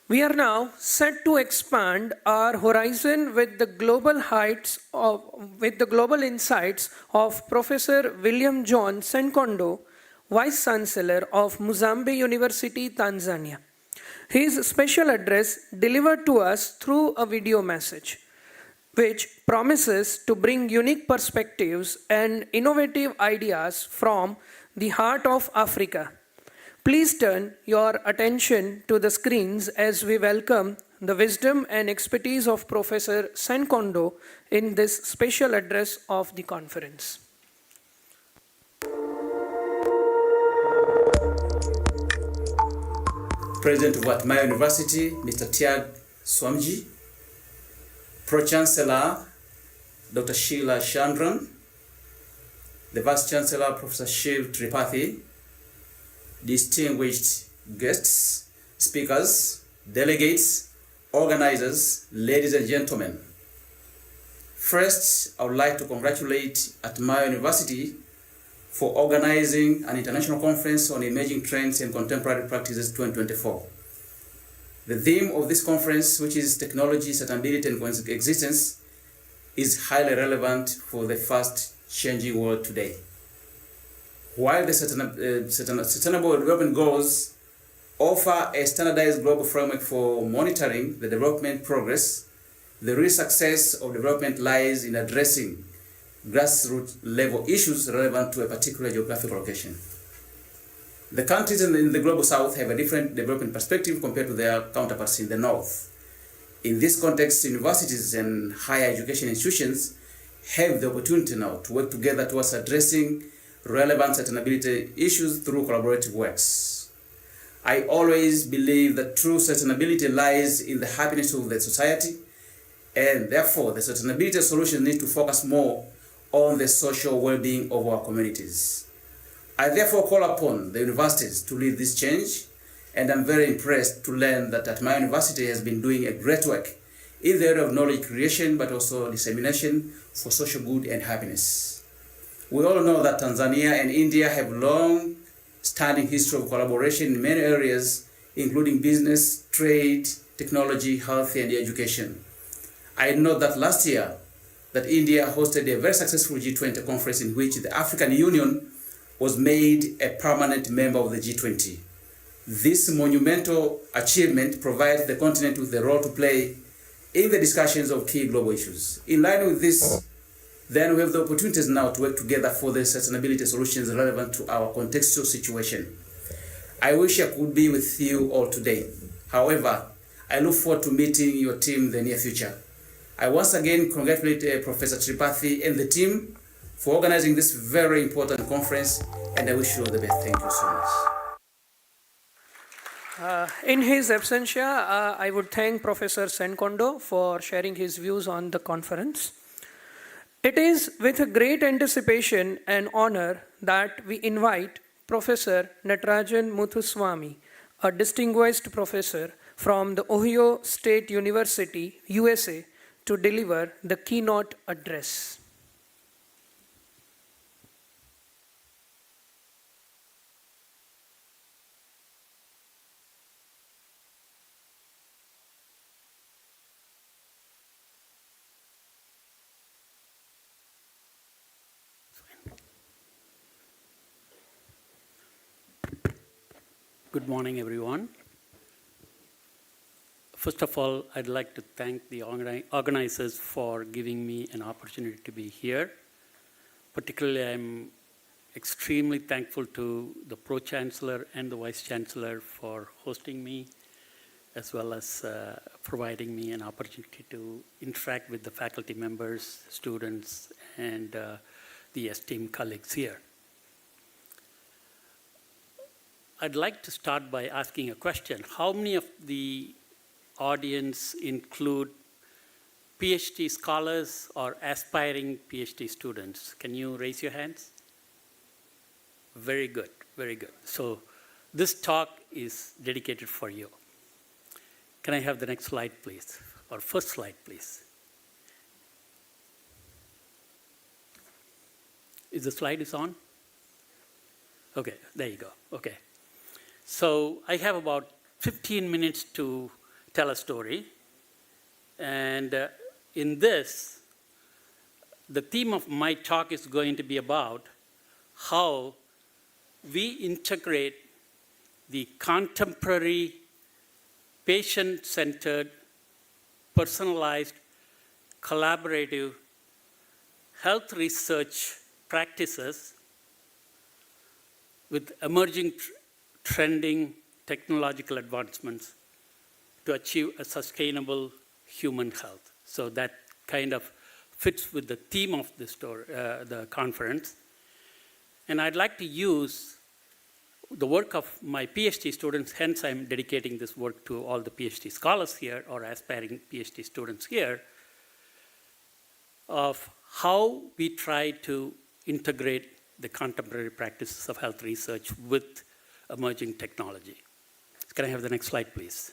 We are now set to expand our horizon with the global insights of Professor William John Senkondo, Vice Chancellor of Mozambique University, Tanzania. His special address delivered to us through a video message, which promises to bring unique perspectives and innovative ideas from the heart of Africa. Please turn your attention to the screens as we welcome the wisdom and expertise of Professor Senkondo in this special address of the conference. President of Atmiya University, Mr. Tyag Swamiji, Pro-Chancellor, Dr. Sheila Chandran, the Vice-Chancellor, Professor Shiv Tripathi, distinguished guests, speakers, delegates, organizers, ladies and gentlemen. First, I would like to congratulate Atmiya University for organizing an international conference on emerging trends and contemporary practices 2024. The theme of this conference, which is technology, sustainability, and coexistence, is highly relevant for the fast changing world today. While the Sustainable Development Goals offer a standardized global framework for monitoring the development progress, the real success of development lies in addressing grassroots level issues relevant to a particular geographical location. The countries in the global south have a different development perspective compared to their counterparts in the north. In this context, universities and higher education institutions have the opportunity now to work together towards addressing relevant sustainability issues through collaborative works. I always believe that true sustainability lies in the happiness of the society, and therefore the sustainability solutions need to focus more on the social well-being of our communities. I therefore call upon the universities to lead this change, and I'm very impressed to learn that Atmiya University has been doing a great work in the area of knowledge creation, but also dissemination for social good and happiness. We all know that Tanzania and India have long-standing history of collaboration in many areas, including business, trade, technology, health, and education. I know that last year, that India hosted a very successful G20 conference in which the African Union was made a permanent member of the G20. This monumental achievement provides the continent with the role to play in the discussions of key global issues. In line with this, then we have the opportunities now to work together for the sustainability solutions relevant to our contextual situation. I wish I could be with you all today. However, I look forward to meeting your team in the near future. I once again congratulate Professor Tripathi and the team for organizing this very important conference, and I wish you all the best. Thank you so much. In his absentia, I would thank Professor Senkondo for sharing his views on the conference. It is with a great anticipation and honor that we invite Professor Natarajan Muthuswamy, a distinguished professor from the Ohio State University, USA, to deliver the keynote address. Good morning, everyone. First of all, I'd like to thank the organizers for giving me an opportunity to be here. Particularly, I'm extremely thankful to the Pro-Chancellor and the Vice-Chancellor for hosting me, as well as providing me an opportunity to interact with the faculty members, students, and the esteemed colleagues here. I'd like to start by asking a question. How many of the audience include PhD scholars or aspiring PhD students? Can you raise your hands? Very good, very good. So this talk is dedicated for you. Can I have the next slide, please? Or first slide, please. Is the slide is on? Okay, there you go. Okay. So I have about 15 minutes to tell a story. And in this, the theme of my talk is going to be about how we integrate the contemporary, patient-centered, personalized, collaborative health research practices with emerging trending technological advancements to achieve a sustainable human health. So that kind of fits with the theme of the conference. And I'd like to use the work of my PhD students, hence I'm dedicating this work to all the PhD scholars here or aspiring PhD students here, of how we try to integrate the contemporary practices of health research with emerging technology. Can I have the next slide, please?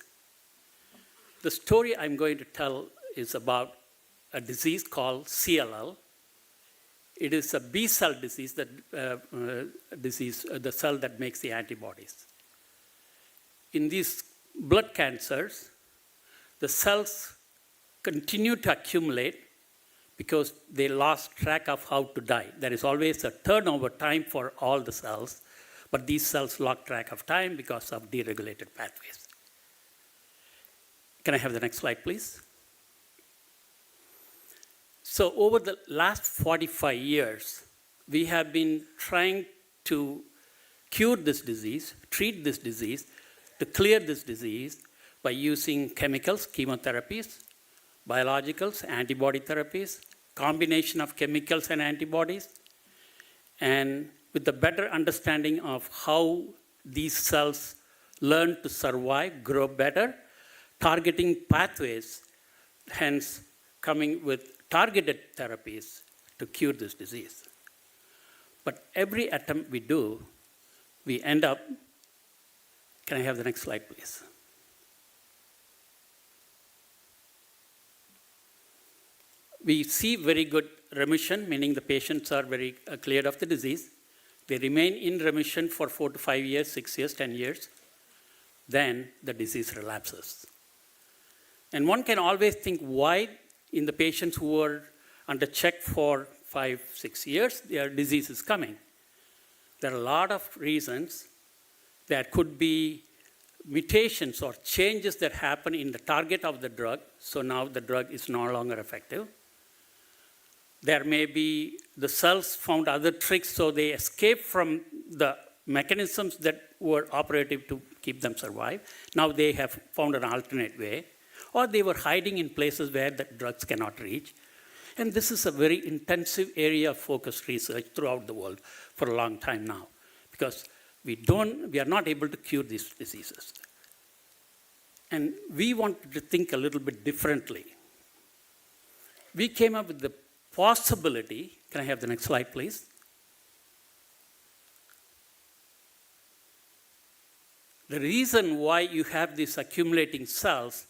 The story I'm going to tell is about a disease called CLL. It is a B-cell disease, the cell that makes the antibodies. In these blood cancers, the cells continue to accumulate because they lost track of how to die. There is always a turnover time for all the cells, but these cells lost track of time because of deregulated pathways. Can I have the next slide, please? So over the last 45 years, we have been trying to cure this disease, treat this disease, to clear this disease by using chemicals, chemotherapies, biologicals, antibody therapies, combination of chemicals and antibodies, and with the better understanding of how these cells learn to survive, grow better, targeting pathways, hence coming with targeted therapies to cure this disease. But every attempt we do, we end up, can I have the next slide, please? We see very good remission, meaning the patients are very cleared of the disease. They remain in remission for 4 to 5 years, 6 years, 10 years. Then the disease relapses. And one can always think why in the patients who are under check for 5, 6 years, their disease is coming. There are a lot of reasons. There could be mutations or changes that happen in the target of the drug, so now the drug is no longer effective. There may be the cells found other tricks, so they escape from the mechanisms that were operative to keep them survive. Now they have found an alternate way. Or they were hiding in places where the drugs cannot reach. And this is a very intensive area of focused research throughout the world for a long time now, because we are not able to cure these diseases. And we wanted to think a little bit differently. We came up with the possibility, can I have the next slide, please? The reason why you have these accumulating cells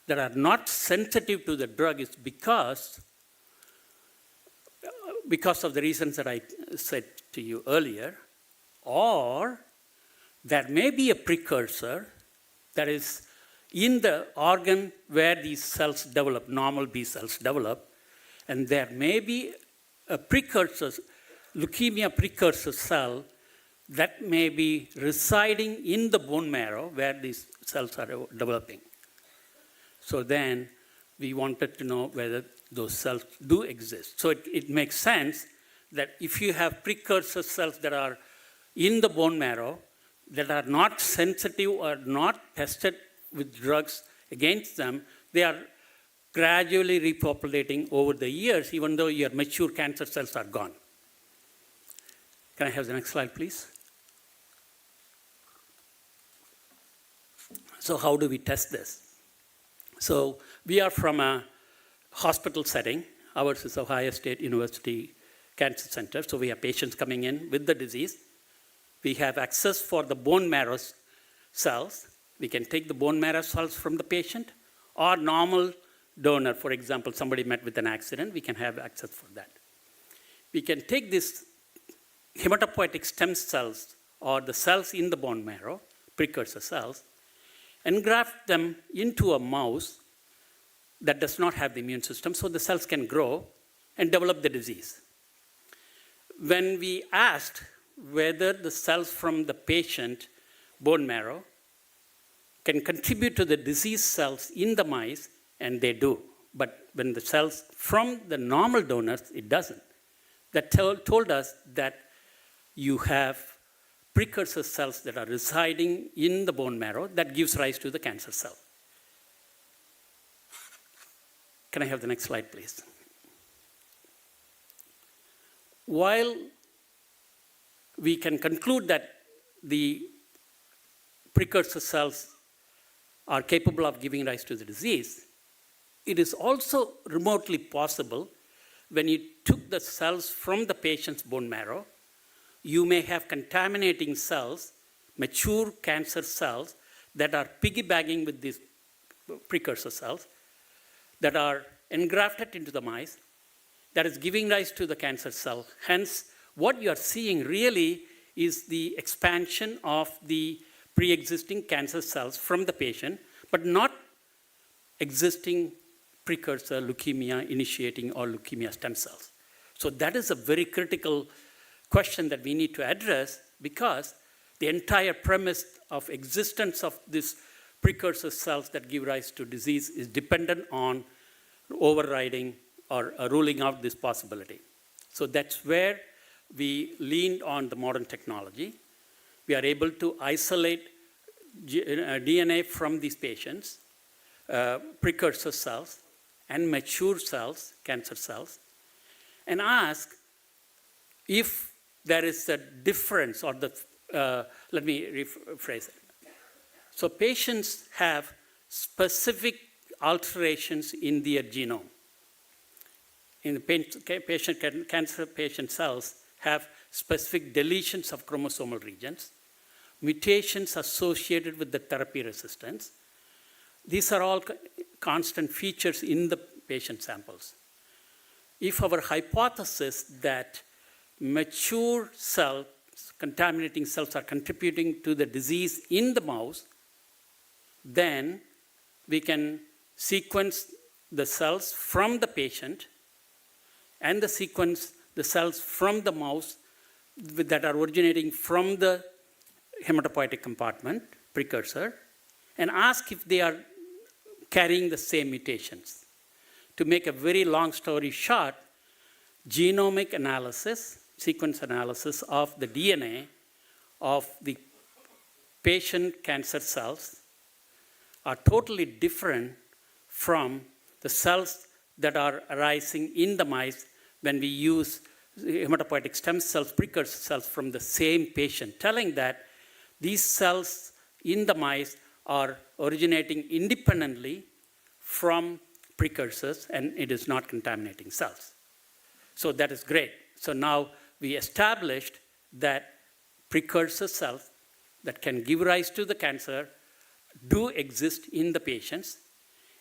that are not sensitive to the drug is because of the reasons that I said to you earlier, or there may be a precursor that is in the organ where these cells develop, normal B cells develop, and there may be a precursor, leukemia precursor cell that may be residing in the bone marrow where these cells are developing. So then we wanted to know whether those cells do exist. So it makes sense that if you have precursor cells that are in the bone marrow that are not sensitive or not tested with drugs against them, they are gradually repopulating over the years, even though your mature cancer cells are gone. Can I have the next slide, please? So how do we test this? So we are from a hospital setting. Ours is Ohio State University Cancer Center. So we have patients coming in with the disease. We have access for the bone marrow cells. We can take the bone marrow cells from the patient or normal donor. For example, somebody met with an accident, we can have access for that. We can take these hematopoietic stem cells or the cells in the bone marrow, precursor cells, and graft them into a mouse that does not have the immune system, so the cells can grow and develop the disease. When we asked whether the cells from the patient bone marrow can contribute to the disease cells in the mice, and they do. But when the cells from the normal donors, it doesn't. That told us that you have precursor cells that are residing in the bone marrow that gives rise to the cancer cell. Can I have the next slide, please? While we can conclude that the precursor cells are capable of giving rise to the disease, it is also remotely possible when you took the cells from the patient's bone marrow, you may have contaminating cells, mature cancer cells, that are piggybacking with these precursor cells, that are engrafted into the mice, that is giving rise to the cancer cell. Hence, what you are seeing really is the expansion of the pre-existing cancer cells from the patient, but not existing precursor leukemia initiating or leukemia stem cells. So that is a very critical question that we need to address, because the entire premise of existence of these precursor cells that give rise to disease is dependent on overriding or ruling out this possibility. So that's where we leaned on the modern technology. We are able to isolate DNA from these patients, precursor cells, and mature cells, cancer cells, and ask if there is a difference, or let me rephrase it. So patients have specific alterations in their genome. In the cancer patient cells have specific deletions of chromosomal regions, mutations associated with the therapy resistance. These are all constant features in the patient samples. If our hypothesis that mature cells, contaminating cells, are contributing to the disease in the mouse, then we can sequence the cells from the patient and sequence the cells from the mouse that are originating from the hematopoietic compartment, precursor, and ask if they are carrying the same mutations. To make a very long story short, genomic analysis, sequence analysis of the DNA of the patient cancer cells are totally different from the cells that are arising in the mice when we use hematopoietic stem cells, precursor cells from the same patient, telling that these cells in the mice are originating independently from precursors, and it is not contaminating cells. So that is great. So now we established that precursor cells that can give rise to the cancer do exist in the patients,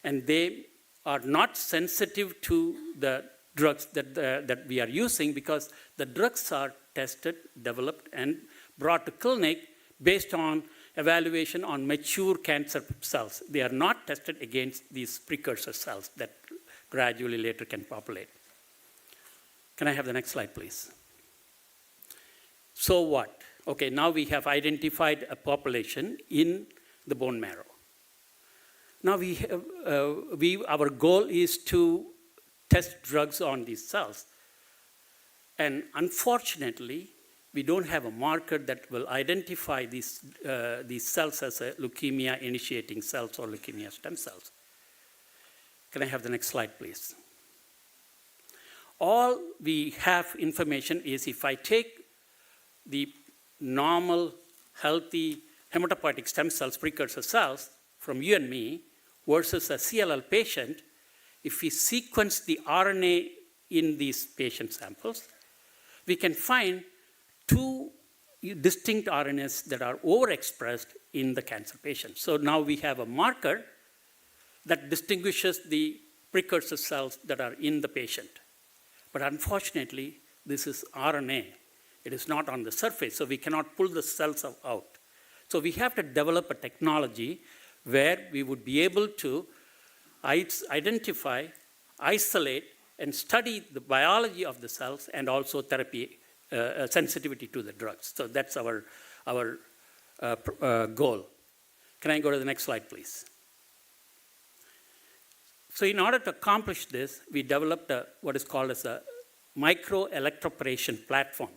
and they are not sensitive to the drugs that we are using, because the drugs are tested, developed, and brought to clinic based on evaluation on mature cancer cells. They are not tested against these precursor cells that gradually later can populate. Can I have the next slide, please? So what? Okay, now we have identified a population in the bone marrow. Now our goal is to test drugs on these cells. And unfortunately, we don't have a marker that will identify these cells as a leukemia-initiating cells or leukemia stem cells. Can I have the next slide, please? All we have information is if I take the normal, healthy hematopoietic stem cells, precursor cells, from you and me, versus a CLL patient, if we sequence the RNA in these patient samples, we can find two distinct RNAs that are overexpressed in the cancer patient. So now we have a marker that distinguishes the precursor cells that are in the patient. But unfortunately, this is RNA. It is not on the surface, so we cannot pull the cells out. So we have to develop a technology where we would be able to identify, isolate, and study the biology of the cells and also therapy sensitivity to the drugs. So that's our goal. Can I go to the next slide, please? So in order to accomplish this, we developed what is called as a microelectroporation platform.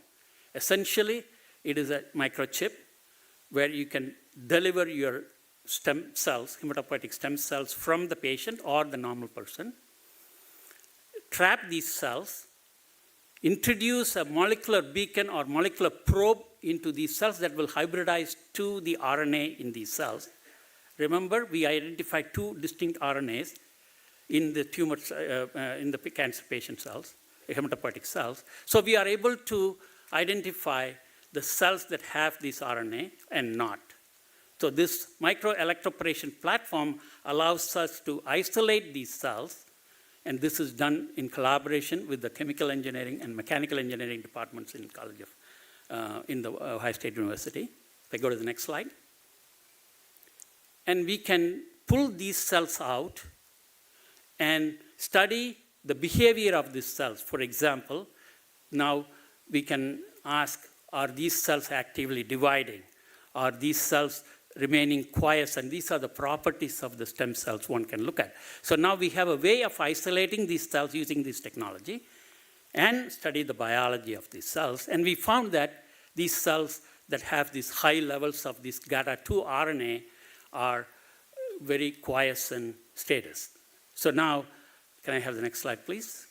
Essentially, it is a microchip where you can deliver your stem cells, hematopoietic stem cells, from the patient or the normal person, trap these cells, introduce a molecular beacon or molecular probe into these cells that will hybridize to the RNA in these cells. Remember, we identified two distinct RNAs in the tumor, in the cancer patient cells, hematopoietic cells. So we are able to identify the cells that have this RNA and not. So this microelectroporation platform allows us to isolate these cells, and this is done in collaboration with the chemical engineering and mechanical engineering departments in in the Ohio State University. If I go to the next slide. And we can pull these cells out and study the behavior of these cells. For example, now we can ask, are these cells actively dividing? Are these cells remaining quiescent? These are the properties of the stem cells one can look at. So now we have a way of isolating these cells using this technology and study the biology of these cells. And we found that these cells that have these high levels of this GATA2 RNA are very quiescent status. So now, can I have the next slide, please?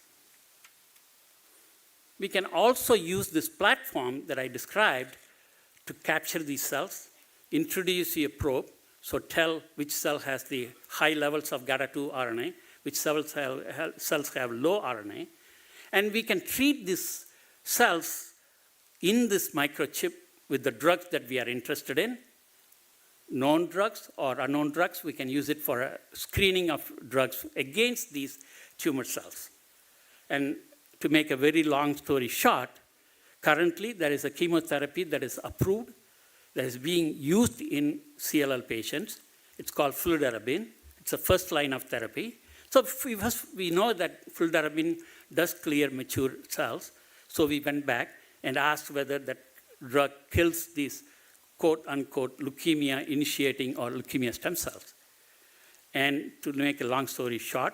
We can also use this platform that I described to capture these cells, introduce a probe, so tell which cell has the high levels of GATA2 RNA, which cells have low RNA, and we can treat these cells in this microchip with the drugs that we are interested in. Known drugs or unknown drugs, we can use it for a screening of drugs against these tumor cells. And to make a very long story short, currently there is a chemotherapy that is approved, that is being used in CLL patients. It's called fludarabine. It's a first line of therapy. So we know that fludarabine does clear mature cells. So we went back and asked whether that drug kills these quote-unquote leukemia-initiating or leukemia stem cells. And to make a long story short,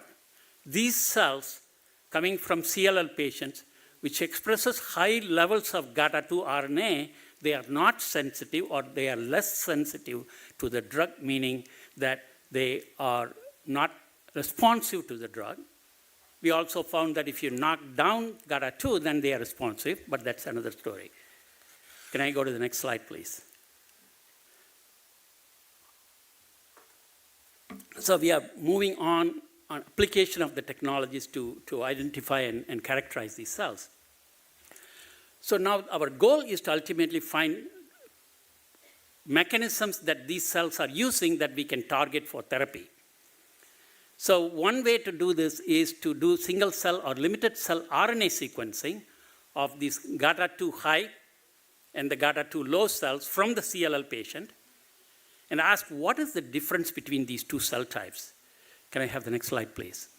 these cells coming from CLL patients, which expresses high levels of GATA2 RNA, they are not sensitive or they are less sensitive to the drug, meaning that they are not responsive to the drug. We also found that if you knock down GATA2, then they are responsive, but that's another story. Can I go to the next slide, please? So we are moving on application of the technologies to identify and characterize these cells. So now our goal is to ultimately find mechanisms that these cells are using that we can target for therapy. So one way to do this is to do single cell or limited cell RNA sequencing of these GATA2 high and the GATA2 low cells from the CLL patient and ask what is the difference between these two cell types. Can I have the next slide, please?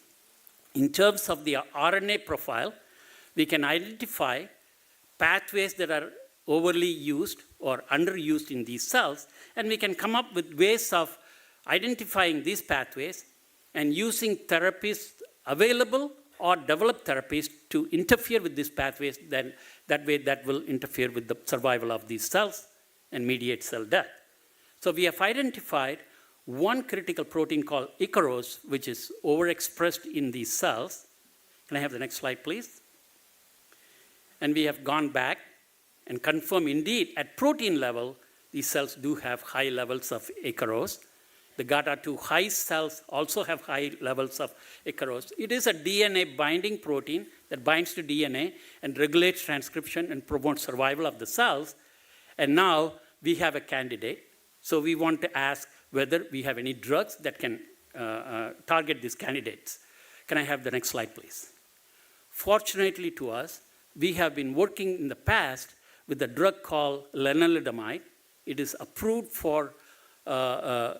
In terms of the RNA profile, we can identify pathways that are overly used or underused in these cells, and we can come up with ways of identifying these pathways and using therapies available or develop therapies to interfere with these pathways, then that will interfere with the survival of these cells and mediate cell death. So we have identified one critical protein called Icaros, which is overexpressed in these cells. Can I have the next slide, please? And we have gone back and confirmed indeed at protein level, these cells do have high levels of Icaros. The GATA2 high cells also have high levels of Icaros. It is a DNA binding protein that binds to DNA and regulates transcription and promotes survival of the cells. And now we have a candidate. So we want to ask whether we have any drugs that can target these candidates. Can I have the next slide, please? Fortunately to us, we have been working in the past with a drug called lenalidomide. It is approved for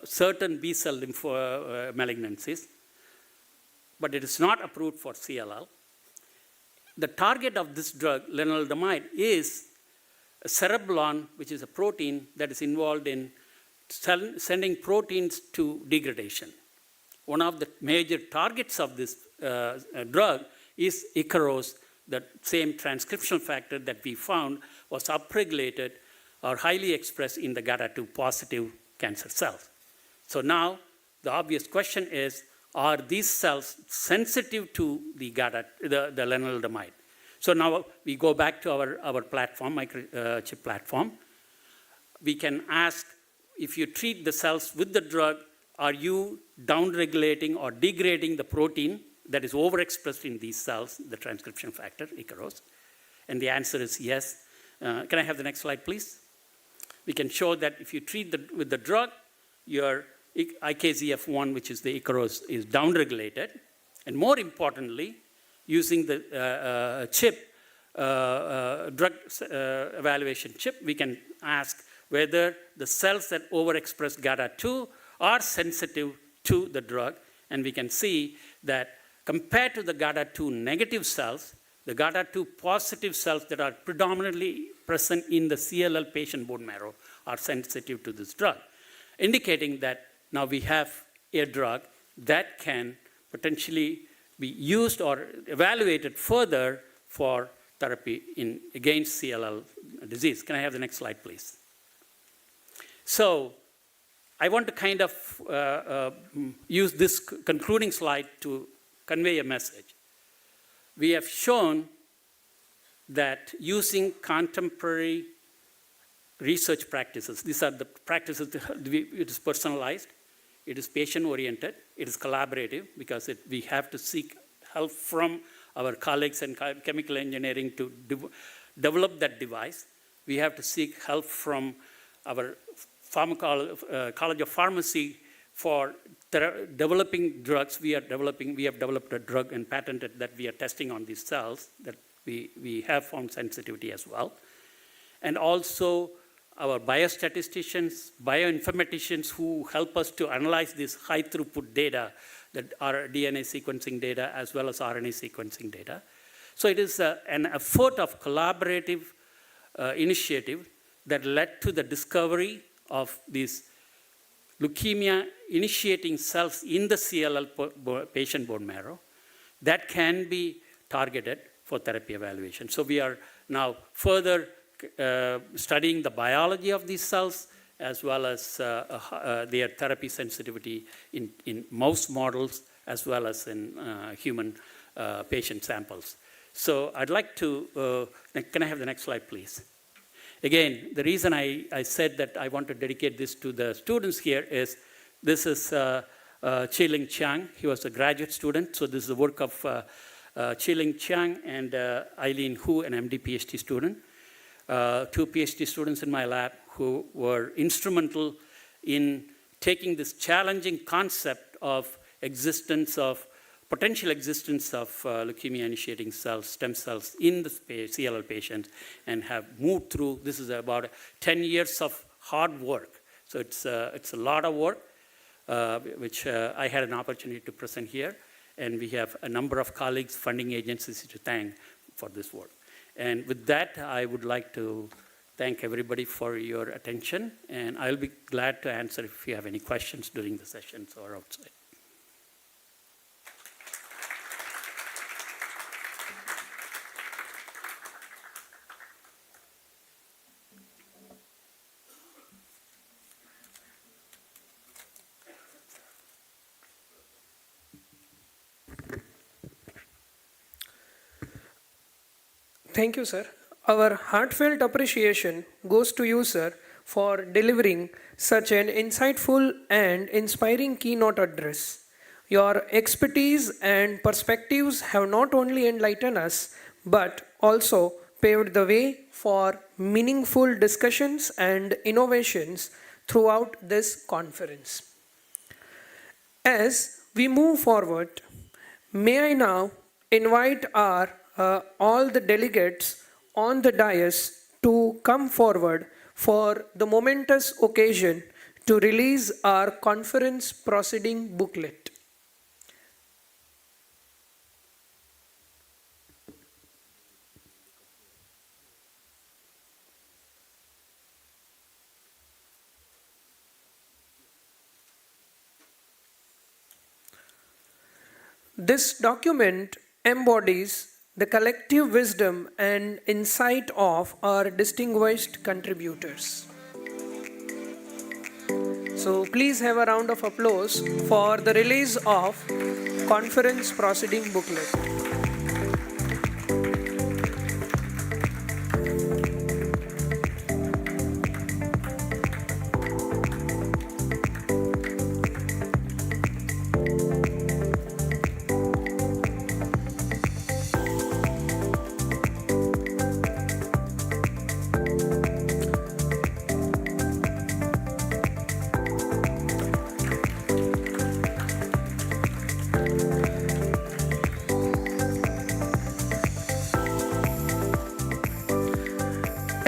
certain B-cell malignancies, but it is not approved for CLL. The target of this drug, lenalidomide, is cereblon, which is a protein that is involved in sending proteins to degradation. One of the major targets of this drug is Icaros, the same transcription factor that we found was upregulated or highly expressed in the GATA2 positive cancer cells. So now the obvious question is, are these cells sensitive to the lenalidomide? So now we go back to our platform, microchip platform. We can ask, if you treat the cells with the drug, are you downregulating or degrading the protein that is overexpressed in these cells, the transcription factor, Icaros? And the answer is yes. Can I have the next slide, please? We can show that if you treat with the drug, your IKZF1, which is the Icaros, is downregulated. And more importantly, using the drug evaluation chip, we can ask whether the cells that overexpress GATA2 are sensitive to the drug. And we can see that compared to the GATA2 negative cells, the GATA2 positive cells that are predominantly present in the CLL patient bone marrow are sensitive to this drug, indicating that now we have a drug that can potentially be used or evaluated further for therapy against CLL disease. Can I have the next slide, please? So I want to kind of use this concluding slide to convey a message. We have shown that using contemporary research practices, these are the practices, it is personalized, it is patient-oriented, it is collaborative, because we have to seek help from our colleagues in chemical engineering to develop that device. We have to seek help from our College of Pharmacy for developing drugs. We have developed a drug and patented that we are testing on these cells that we have found sensitivity as well. And also our biostatisticians, bioinformaticians who help us to analyze this high throughput data, that are DNA sequencing data as well as RNA sequencing data. So it is an effort of collaborative initiative that led to the discovery of these leukemia initiating cells in the CLL patient bone marrow that can be targeted for therapy evaluation. So we are now further studying the biology of these cells as well as their therapy sensitivity in mouse models as well as in human patient samples. So I'd like to, can I have the next slide, please? Again, the reason I said that I want to dedicate this to the students here is, this is Chi-Ling Chiang. He was a graduate student, so this is the work of Chi-Ling Chiang and Eileen Hu, an MD PhD student. Two PhD students in my lab who were instrumental in taking this challenging concept of potential existence of leukemia-initiating cells, stem cells in the CLL patients, and have moved through. This is about 10 years of hard work. So it's a lot of work, which I had an opportunity to present here. And we have a number of colleagues, funding agencies to thank for this work. And with that, I would like to thank everybody for your attention. And I'll be glad to answer if you have any questions during the sessions or outside. Thank you, sir. Our heartfelt appreciation goes to you, sir, for delivering such an insightful and inspiring keynote address. Your expertise and perspectives have not only enlightened us, but also paved the way for meaningful discussions and innovations throughout this conference. As we move forward, may I now invite our all the delegates on the dais to come forward for the momentous occasion to release our conference proceeding booklet. This document embodies the collective wisdom and insight of our distinguished contributors. So please have a round of applause for the release of conference proceeding booklet.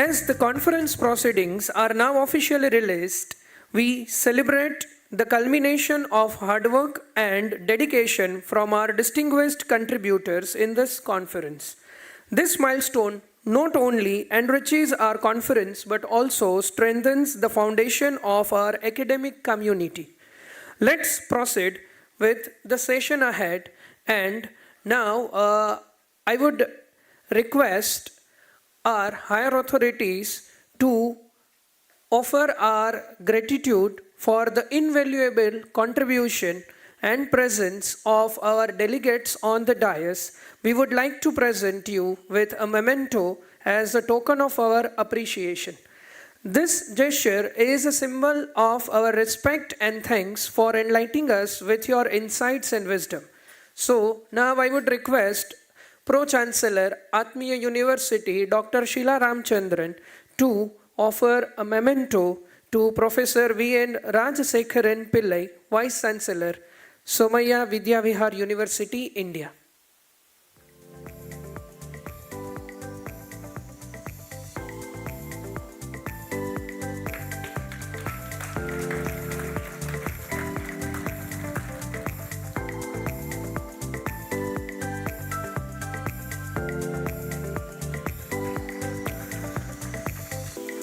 As the conference proceedings are now officially released, we celebrate the culmination of hard work and dedication from our distinguished contributors in this conference. This milestone not only enriches our conference but also strengthens the foundation of our academic community. Let's proceed with the session ahead, and now I would request our higher authorities to offer our gratitude for the invaluable contribution and presence of our delegates on the dais. We would like to present you with a memento as a token of our appreciation. This gesture is a symbol of our respect and thanks for enlightening us with your insights and wisdom. So now I would request Pro-Chancellor, Atmiya University, Dr. Sheila Ramchandran, to offer a memento to Professor V.N. Rajasekharan Pillai, Vice Chancellor, Somaya Vidya Vihar University, India.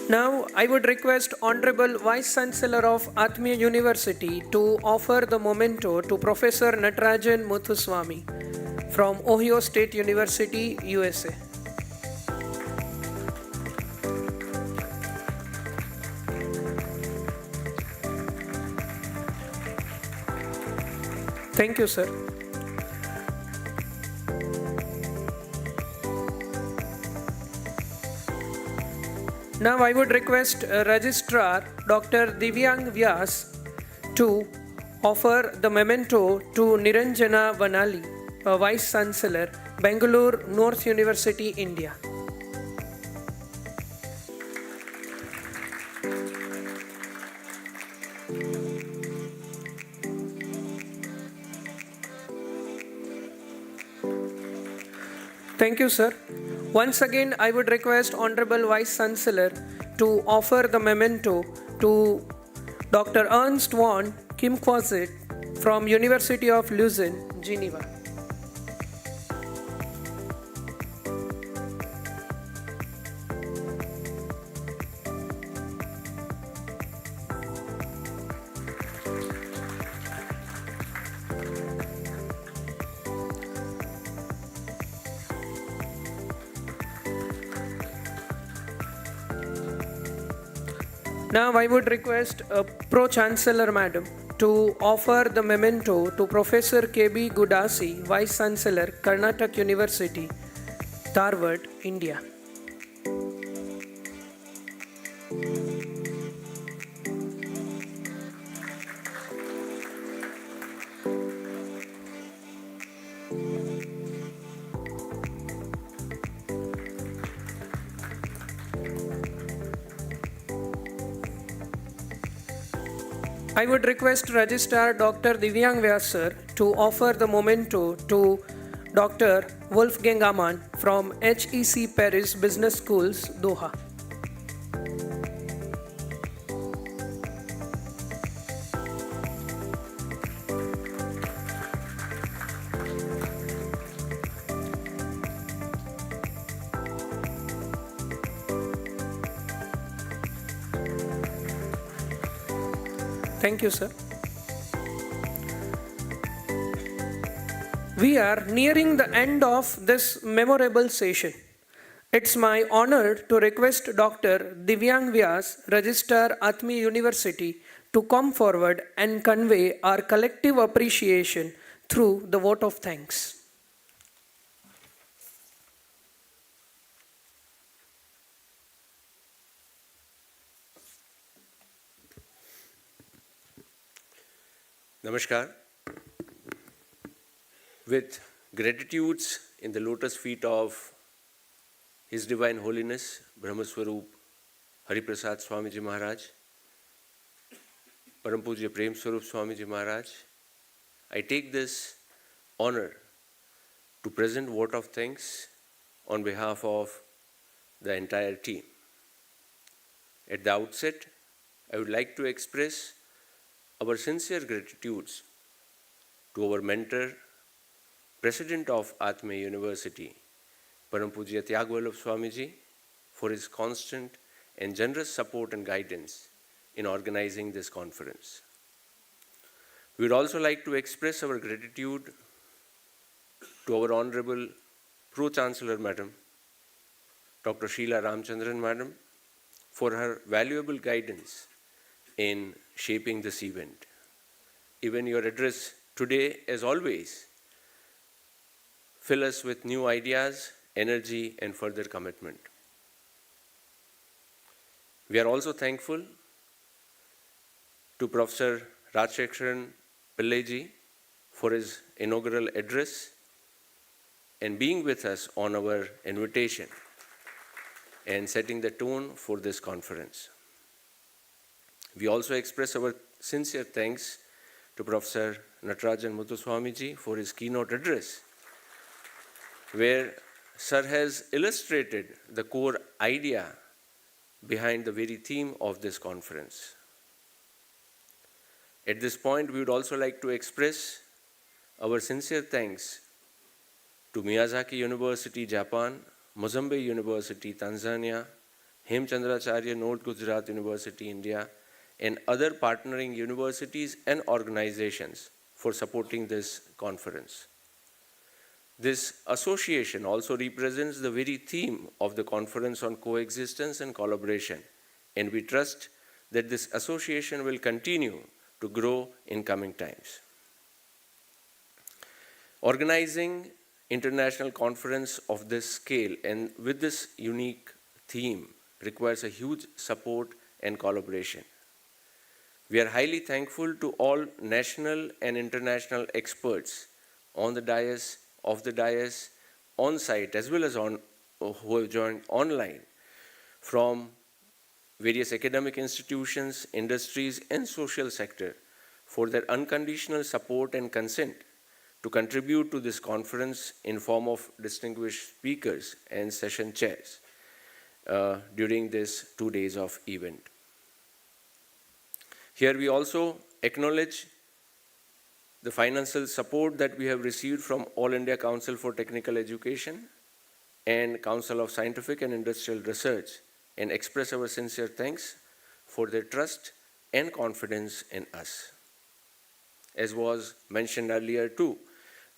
Now, I would request Honorable Vice Chancellor of Atmiya University to offer the memento to Professor Natarajan Muthuswamy from Ohio State University, USA. Thank you, sir. Now I would request Registrar Dr. Divyang Vyas to offer the memento to Niranjana Vanali, Vice Chancellor, Bangalore North University, India. Thank you, sir. Once again, I would request Honorable Vice Chancellor to offer the memento to Dr. Ernst von Kimquazit from University of Lausanne, Geneva. Now I would request Pro-Chancellor Madam to offer the memento to Professor K.B. Gudasi, Vice Chancellor, Karnataka University, Dharwad, India. I would request Registrar Dr. Divyang Vyas sir to offer the memento to Dr. Wolfgang Amann from HEC Paris Business Schools, Doha. Thank you, sir. We are nearing the end of this memorable session. It's my honor to request Dr. Divyang Vyas, Registrar Atmiya University, to come forward and convey our collective appreciation through the vote of thanks. Namaskar. With gratitudes in the lotus feet of His Divine Holiness Brahmaswarup Hariprasad Swamiji Maharaj, Param Pujya Prem Swarup Swamiji Maharaj, I take this honor to present vote of thanks on behalf of the entire team. At the outset, I would like to express our sincere gratitudes to our mentor, President of Atmiya University, Param Pujya Tyagvallabh Swamiji, for his constant and generous support and guidance in organizing this conference. We would also like to express our gratitude to our Honorable Pro-Chancellor Madam, Dr. Sheila Ramchandran Madam, for her valuable guidance in shaping this event. Even your address today, as always, fill us with new ideas, energy, and further commitment. We are also thankful to Professor Rajshekharan Pillai for his inaugural address and being with us on our invitation and setting the tone for this conference. We also express our sincere thanks to Professor Natarajan Muthuswamiji for his keynote address, where Sir has illustrated the core idea behind the very theme of this conference. At this point, we would also like to express our sincere thanks to Miyazaki University, Japan, Mozambique University, Tanzania, Hemchandracharya North Gujarat University, India, and other partnering universities and organizations for supporting this conference. This association also represents the very theme of the Conference on Coexistence and Collaboration, and we trust that this association will continue to grow in coming times. Organizing international conference of this scale and with this unique theme requires a huge support and collaboration. We are highly thankful to all national and international experts on the dais, off the dais, on site, as well as who have joined online from various academic institutions, industries, and social sector for their unconditional support and consent to contribute to this conference in form of distinguished speakers and session chairs during this 2 days of event. Here we also acknowledge the financial support that we have received from All India Council for Technical Education and Council of Scientific and Industrial Research and express our sincere thanks for their trust and confidence in us. As was mentioned earlier too,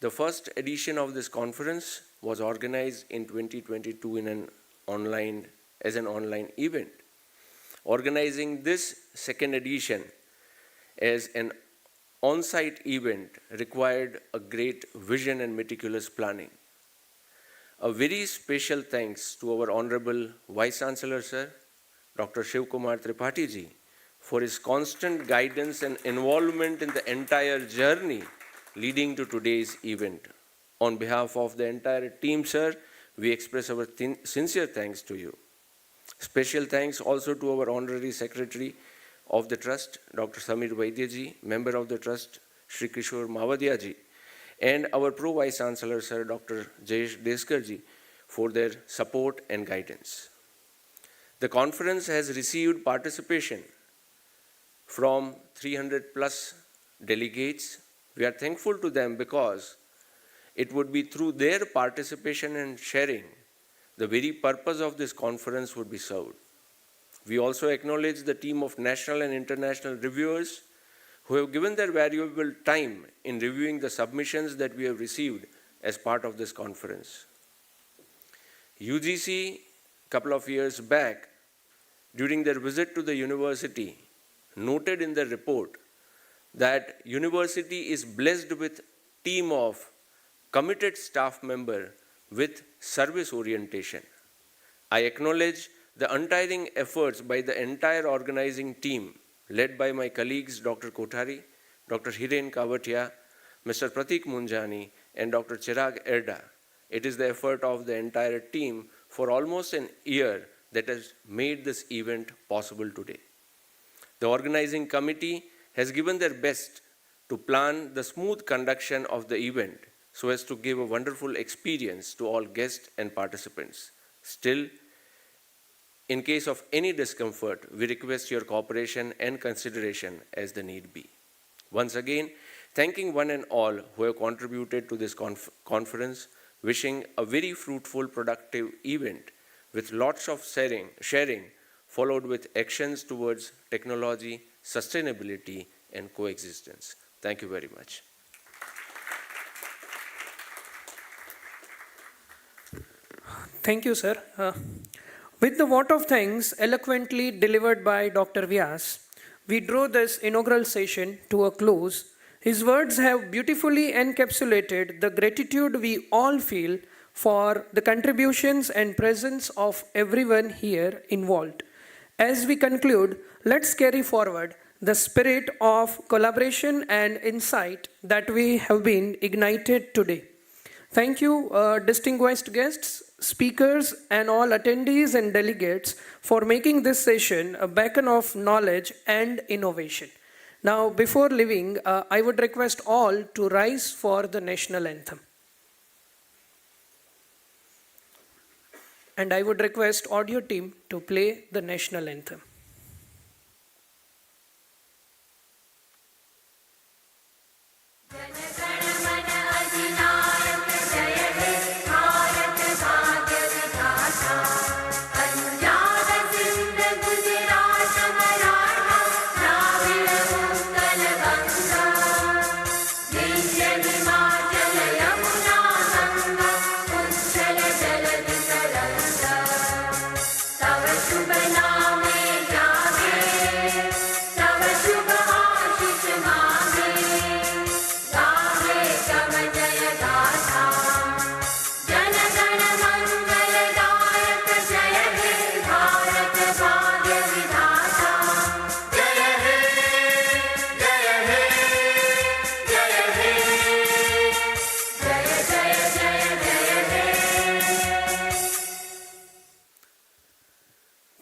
the first edition of this conference was organized in 2022 as an online event. Organizing this second edition as an on-site event required a great vision and meticulous planning. a very special thanks to our Honorable Vice Chancellor, Sir, Dr. Shiv Kumar Tripathi ji, for his constant guidance and involvement in the entire journey leading to today's event. On behalf of the entire team, sir, we express our sincere thanks to you. Special thanks also to our Honorary Secretary of the Trust, Dr. Samir Vaidya ji, Member of the Trust, Shri Kishore Mavadia ji, and our Pro Vice Chancellor, Sir, Dr. Jayesh Deskar ji, for their support and guidance. The conference has received participation from 300 plus delegates. We are thankful to them because it would be through their participation and sharing the very purpose of this conference would be served. We also acknowledge the team of national and international reviewers who have given their valuable time in reviewing the submissions that we have received as part of this conference. UGC, a couple of years back, during their visit to the university, noted in their report that university is blessed with team of committed staff member with service orientation. I acknowledge the untiring efforts by the entire organizing team led by my colleagues Dr. Kothari, Dr. Hiren Kavatia, Mr. Pratik Munjani, and Dr. Chirag Erda. It is the effort of the entire team for almost an year that has made this event possible today. The organizing committee has given their best to plan the smooth conduction of the event so as to give a wonderful experience to all guests and participants. Still, in case of any discomfort, we request your cooperation and consideration as the need be. Once again, thanking one and all who have contributed to this conference, wishing a very fruitful, productive event with lots of sharing, followed with actions towards technology, sustainability, and coexistence. Thank you very much. Thank you, sir. With the vote of thanks eloquently delivered by Dr. Vyas, we draw this inaugural session to a close. His words have beautifully encapsulated the gratitude we all feel for the contributions and presence of everyone here involved. As we conclude, let's carry forward the spirit of collaboration and insight that we have been ignited today. Thank you, distinguished guests, speakers, and all attendees and delegates for making this session a beacon of knowledge and innovation. Now, before leaving, I would request all to rise for the national anthem. And I would request audio team to play the national anthem.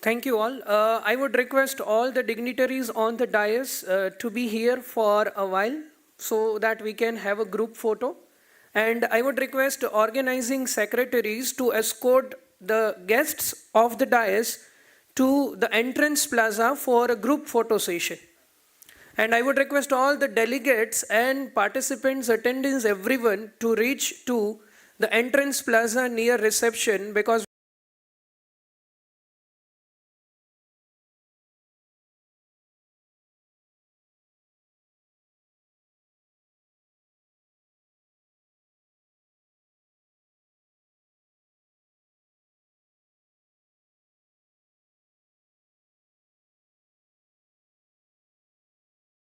Thank you all. I would request all the dignitaries on the dais to be here for a while so that we can have a group photo. And I would request organizing secretaries to escort the guests of the dais to the entrance plaza for a group photo session. And I would request all the delegates and participants, attendants, everyone to reach to the entrance plaza near reception because